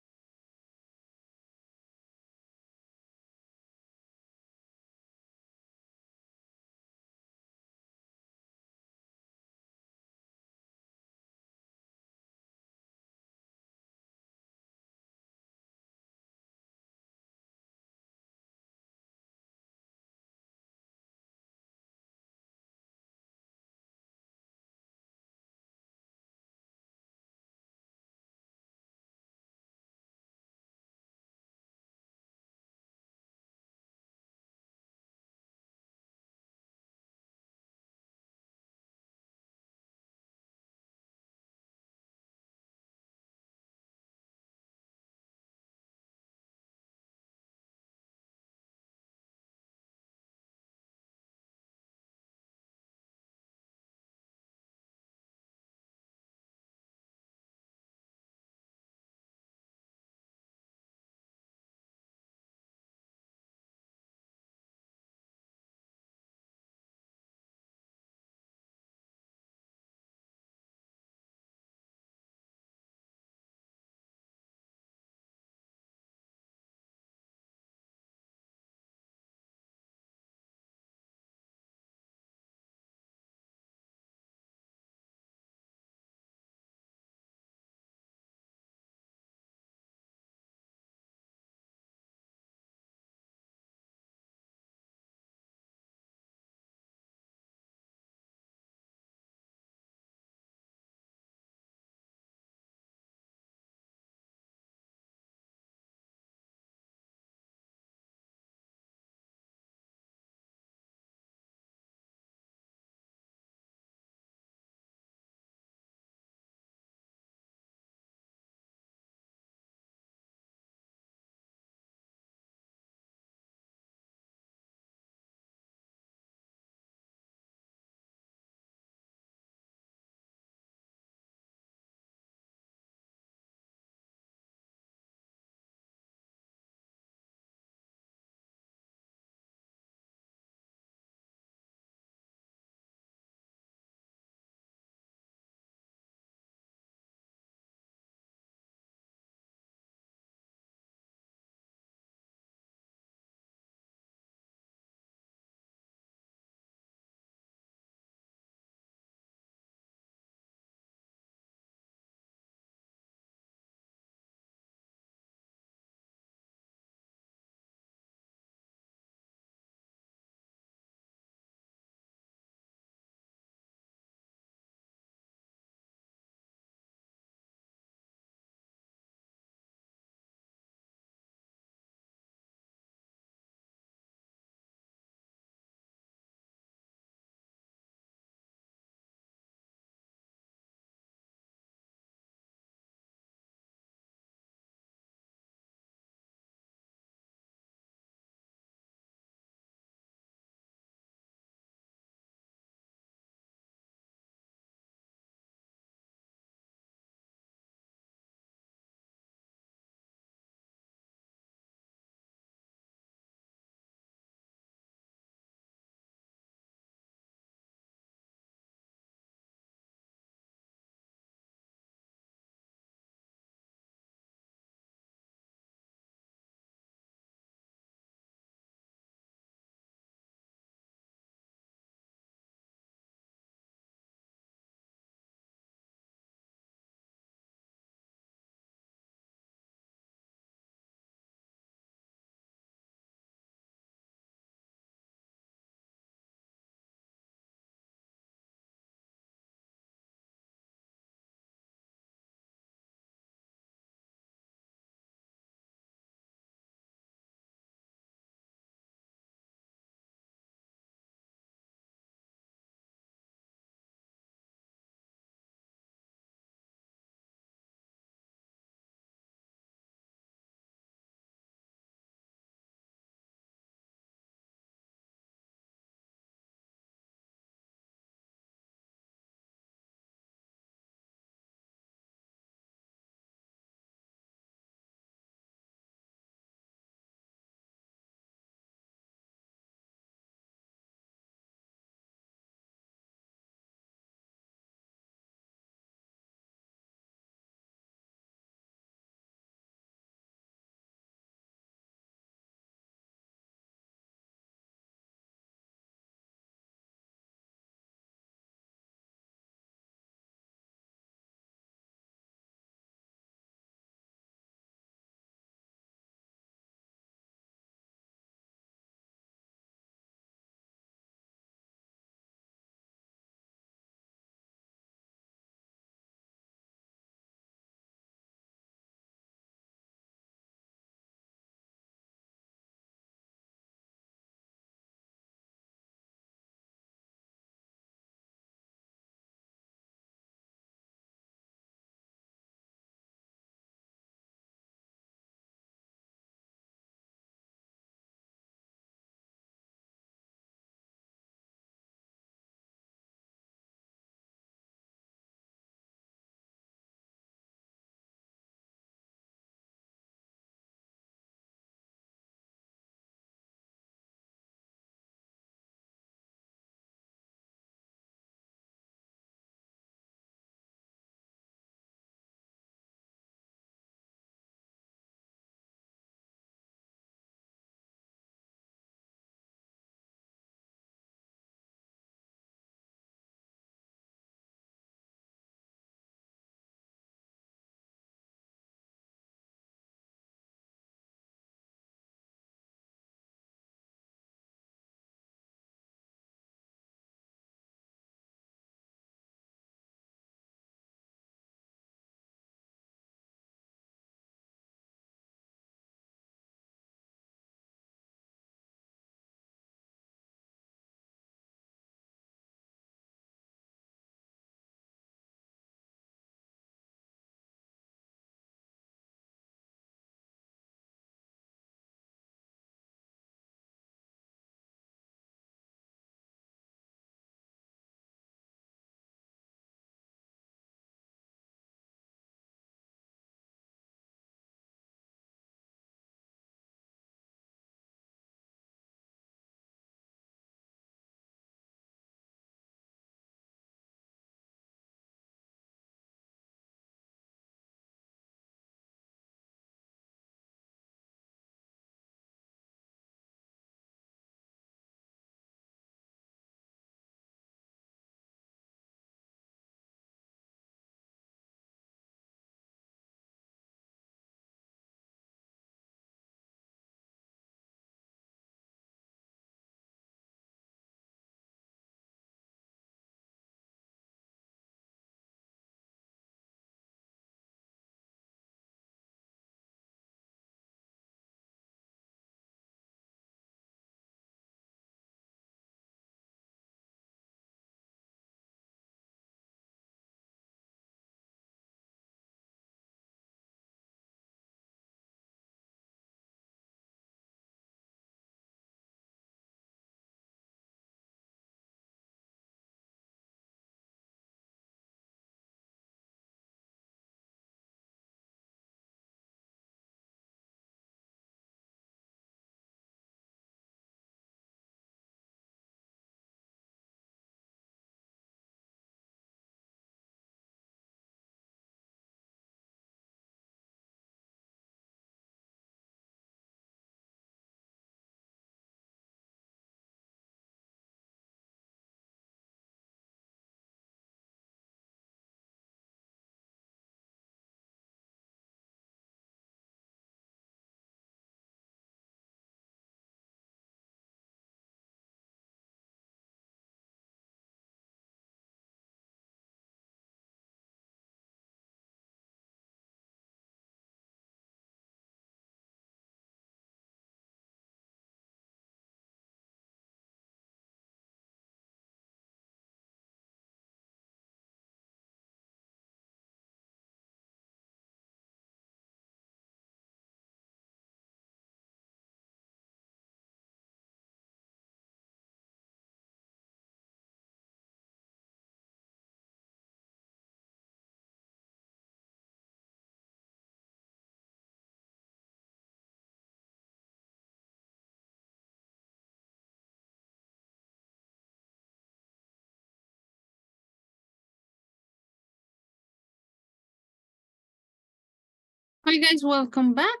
Hi guys, welcome back.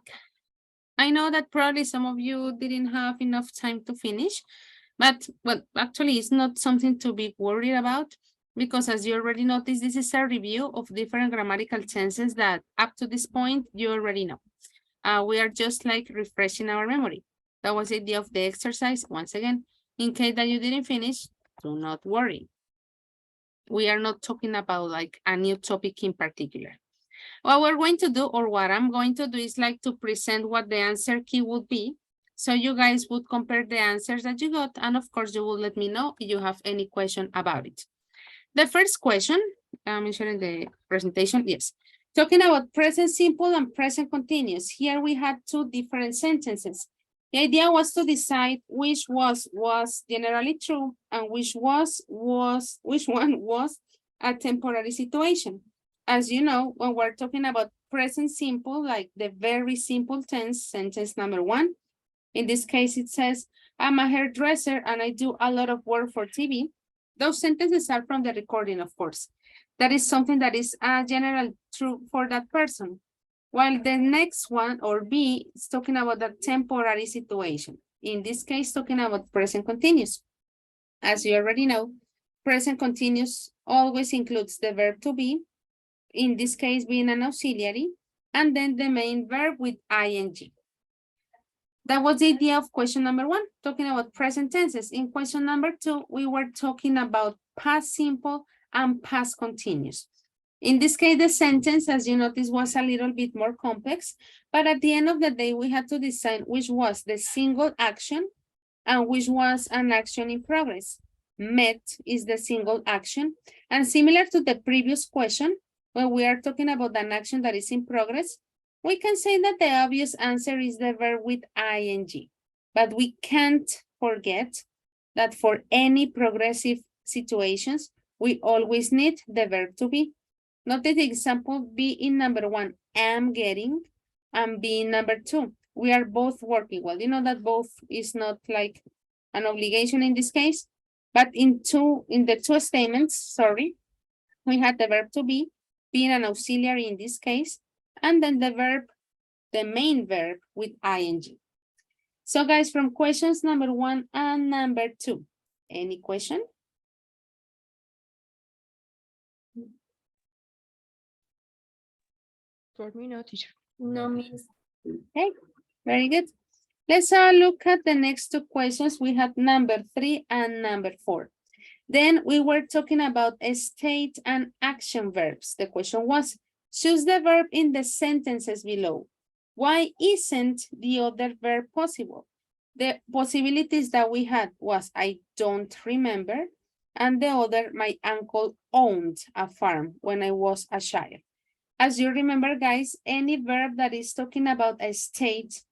I know that probably some of you didn't have enough time to finish, but well, actually it's not something to be worried about because as you already noticed, this is a review of different grammatical tenses that up to this point you already know. We are just like refreshing our memory. That was the idea of the exercise. Once again, in case that you didn't finish, do not worry. We are not talking about like a new topic in particular. What we're going to do, or what I'm going to do, is like to present what the answer key would be. So you guys would compare the answers that you got, and of course you will let me know if you have any question about it. The first question, I'm sharing the presentation, yes. Talking about present simple and present continuous. Here we had two different sentences. The idea was to decide which was generally true and which one was a temporary situation. As you know, when we're talking about present simple, like the very simple tense, sentence number 1, in this case it says, I'm a hairdresser and I do a lot of work for TV. Those sentences are from the recording, of course. That is something that is a general true for that person. While the next one, or B, is talking about the temporary situation. In this case, talking about present continuous. As you already know, present continuous always includes the verb to be, in this case being an auxiliary, and then the main verb with ing. That was the idea of question number 1, talking about present tenses. In question number 2, we were talking about past simple and past continuous. In this case, the sentence, as you notice, was a little bit more complex, but at the end of the day, we had to decide which was the single action and which was an action in progress. Met is the single action, and similar to the previous question, when we are talking about an action that is in progress, we can say that the obvious answer is the verb with ing, but we can't forget that for any progressive situations, we always need the verb to be. Notice the example B in number 1, am getting, and B in number 2. We are both working. Well, you know that both is not like an obligation in this case, but in the two statements, sorry, we had the verb to be, being an auxiliary in this case, and then the verb, the main verb with ing. So guys, from questions number 1 and number 2, any question? For me, no, teacher. No, miss. Okay, very good. Let's have a look at the next two questions. We have number 3 and number 4. Then we were talking about state and action verbs. The question was, choose the verb in the sentences below. Why isn't the other verb possible? The possibilities that we had was I don't remember, and the other, my uncle owned a farm when I was a child. As you remember, guys, any verb that is talking about a state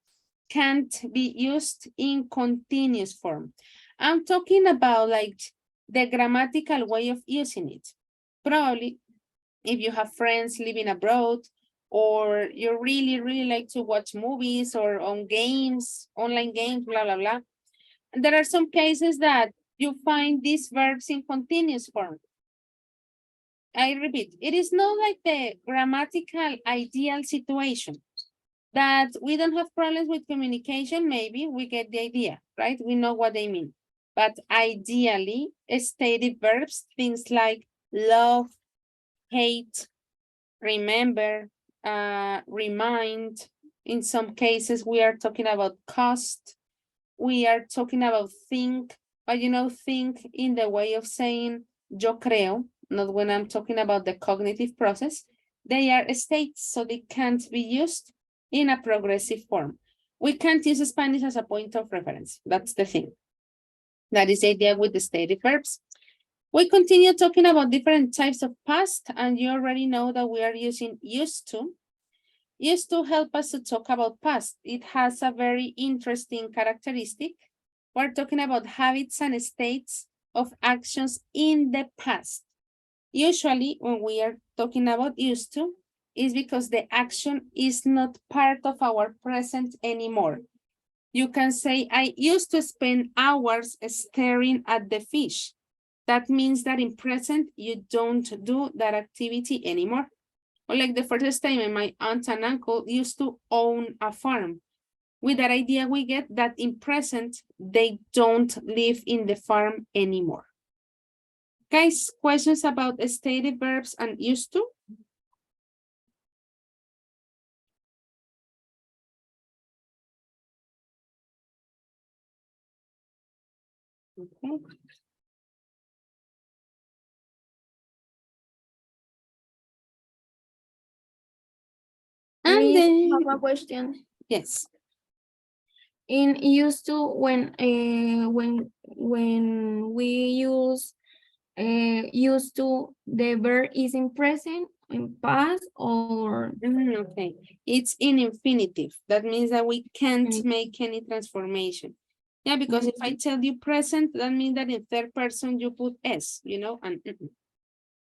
can't be used in continuous form. I'm talking about like the grammatical way of using it. Probably if you have friends living abroad, or you really like to watch movies or on games, online games, blah, blah, blah. There are some cases that you find these verbs in continuous form. I repeat, it is not like the grammatical ideal situation that we don't have problems with communication. Maybe we get the idea, right? We know what they mean. But ideally, stated verbs, things like love, hate, remember, remind. In some cases, we are talking about cost. We are talking about think, but you know, think in the way of saying yo creo, not when I'm talking about the cognitive process. They are states, so they can't be used in a progressive form. We can't use Spanish as a point of reference. That's the thing. That is the idea with the stated verbs. We continue talking about different types of past, and you already know that we are using used to. Used to help us to talk about past. It has a very interesting characteristic. We're talking about habits and states of actions in the past. Usually, when we are talking about used to, is because the action is not part of our present anymore. You can say, I used to spend hours staring at the fish. That means that in present, you don't do that activity anymore. Or like the first statement, my aunt and uncle used to own a farm. With that idea, we get that in present, they don't live in the farm anymore. Guys, questions about stated verbs and used to? Okay. And Please then, have a question. yes. In used to when we use used to, the verb is in present, in past, or Okay, it's in infinitive. That means that we can't make any transformation. Yeah, because if I tell you present, that means that in third person you put S, you know, and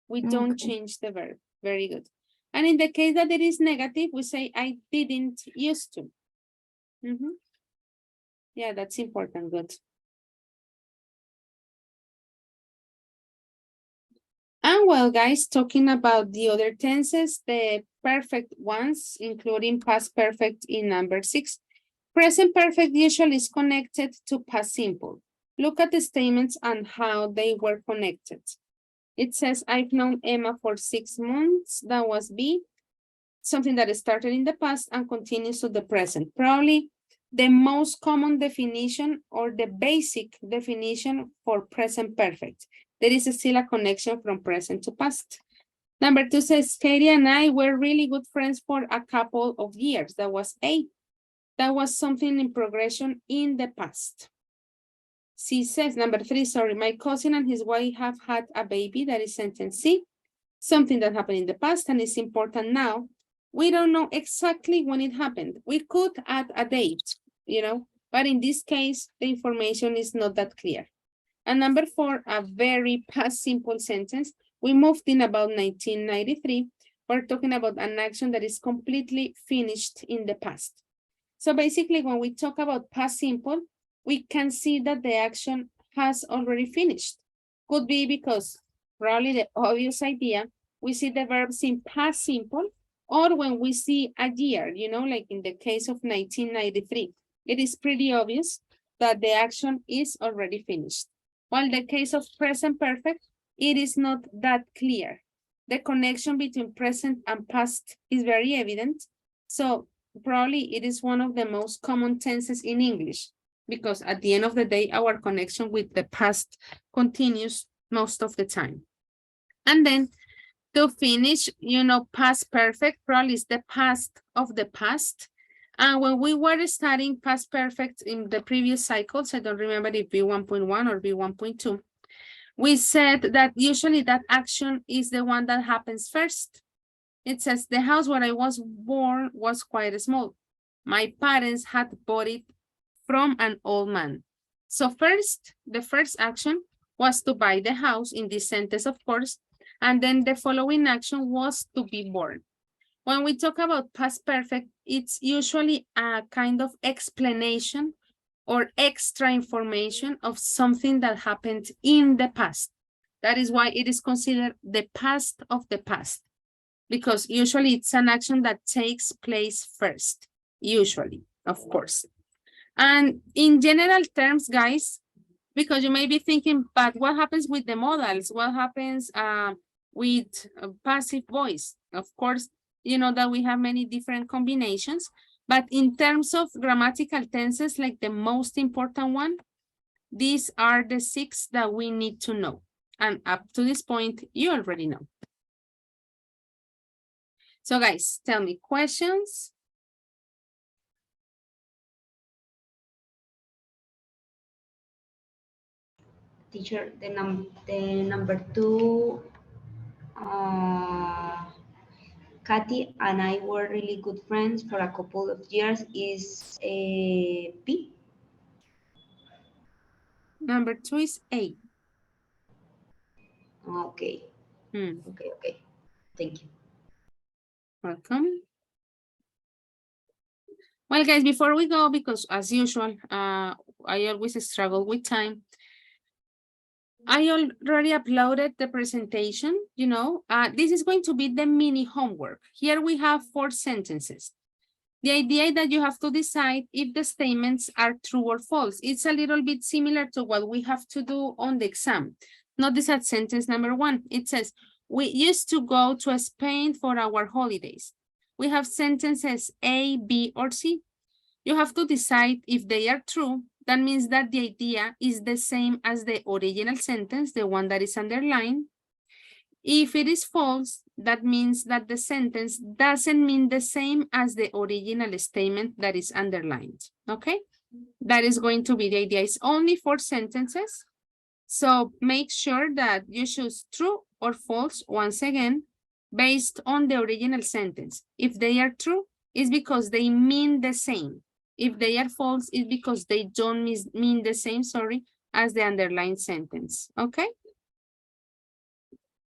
we don't change the verb. Very good. And in the case that it is negative, we say I didn't used to. Yeah, that's important. Good. And well, guys, talking about the other tenses, the perfect ones, including past perfect in number 6. Present perfect usually is connected to past simple. Look at the statements and how they were connected. It says, I've known Emma for 6 months. That was B. Something that started in the past and continues to the present. Probably the most common definition or the basic definition for present perfect. There is still a connection from present to past. Number 2 says, Katie and I were really good friends for a couple of years. That was A. That was something in progression in the past. C says, number 3, sorry, my cousin and his wife have had a baby. That is sentence C. Something that happened in the past and is important now. We don't know exactly when it happened. We could add a date, you know, but in this case, the information is not that clear. And number 4, a very past simple sentence. We moved in about 1993. We're talking about an action that is completely finished in the past. So basically, when we talk about past simple, we can see that the action has already finished. Could be because probably the obvious idea, we see the verbs in past simple, or when we see a year, you know, like in the case of 1993, it is pretty obvious that the action is already finished. While the case of present perfect, it is not that clear. The connection between present and past is very evident. So probably it is one of the most common tenses in English, because at the end of the day, our connection with the past continues most of the time. And then to finish, you know, past perfect probably is the past of the past. And when we were studying past perfect in the previous cycles, I don't remember if B1.1 or B1.2, we said that usually that action is the one that happens first. It says, the house where I was born was quite small. My parents had bought it from an old man. So first, the first action was to buy the house in this sentence, of course, and then the following action was to be born. When we talk about past perfect, it's usually a kind of explanation or extra information of something that happened in the past. That is why it is considered the past of the past, because usually it's an action that takes place first, usually, of course. And in general terms, guys, because you may be thinking, but what happens with the modals? What happens with passive voice? Of course, you know that we have many different combinations, but in terms of grammatical tenses, like the most important one, these are the 6 that we need to know. And up to this point, you already know. So guys, tell me questions. Teacher, the number 2, Kathy and I were really good friends for a couple of years is B. Number 2 is A. Okay. Okay. Thank you. Welcome. Well, guys, before we go, because as usual, I always struggle with time. I already uploaded the presentation, you know, this is going to be the mini homework. Here we have 4 sentences. The idea is that you have to decide if the statements are true or false. It's a little bit similar to what we have to do on the exam. Notice at sentence number 1, it says, we used to go to Spain for our holidays. We have sentences A, B, or C. You have to decide if they are true. That means that the idea is the same as the original sentence, the one that is underlined. If it is false, that means that the sentence doesn't mean the same as the original statement that is underlined, okay? That is going to be the idea. It's only 4 sentences. So make sure that you choose true or false once again, based on the original sentence. If they are true, it's because they mean the same. If they are false, it's because they don't mean the same, as the underlined sentence, okay?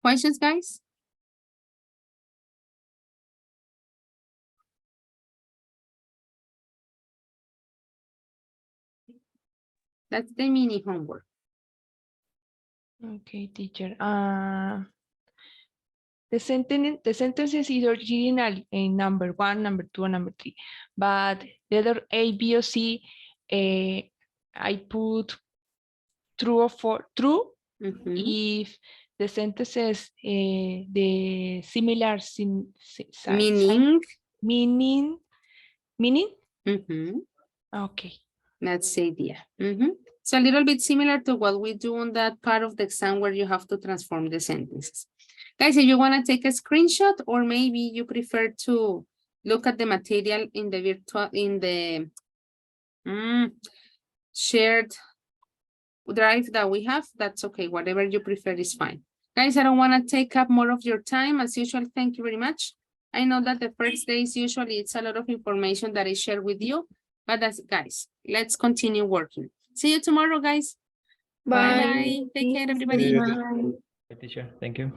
Questions, guys? That's the mini homework. Okay, teacher. The sentence is original in number 1, number 2, and number 3. But the other A, B, or C, I put true or false. True if the sentences the similar meaning. Okay, that's the idea. So a little bit similar to what we do on that part of the exam where you have to transform the sentences. Guys, if you want to take a screenshot, or maybe you prefer to look at the material in the virtual, in the shared drive that we have, that's okay. Whatever you prefer is fine. Guys, I don't want to take up more of your time. As usual, thank you very much. I know that the first days, usually it's a lot of information that I share with you, but that's, guys, let's continue working. See you tomorrow, guys. Bye. Bye. Take care, everybody. Bye, teacher. Thank you.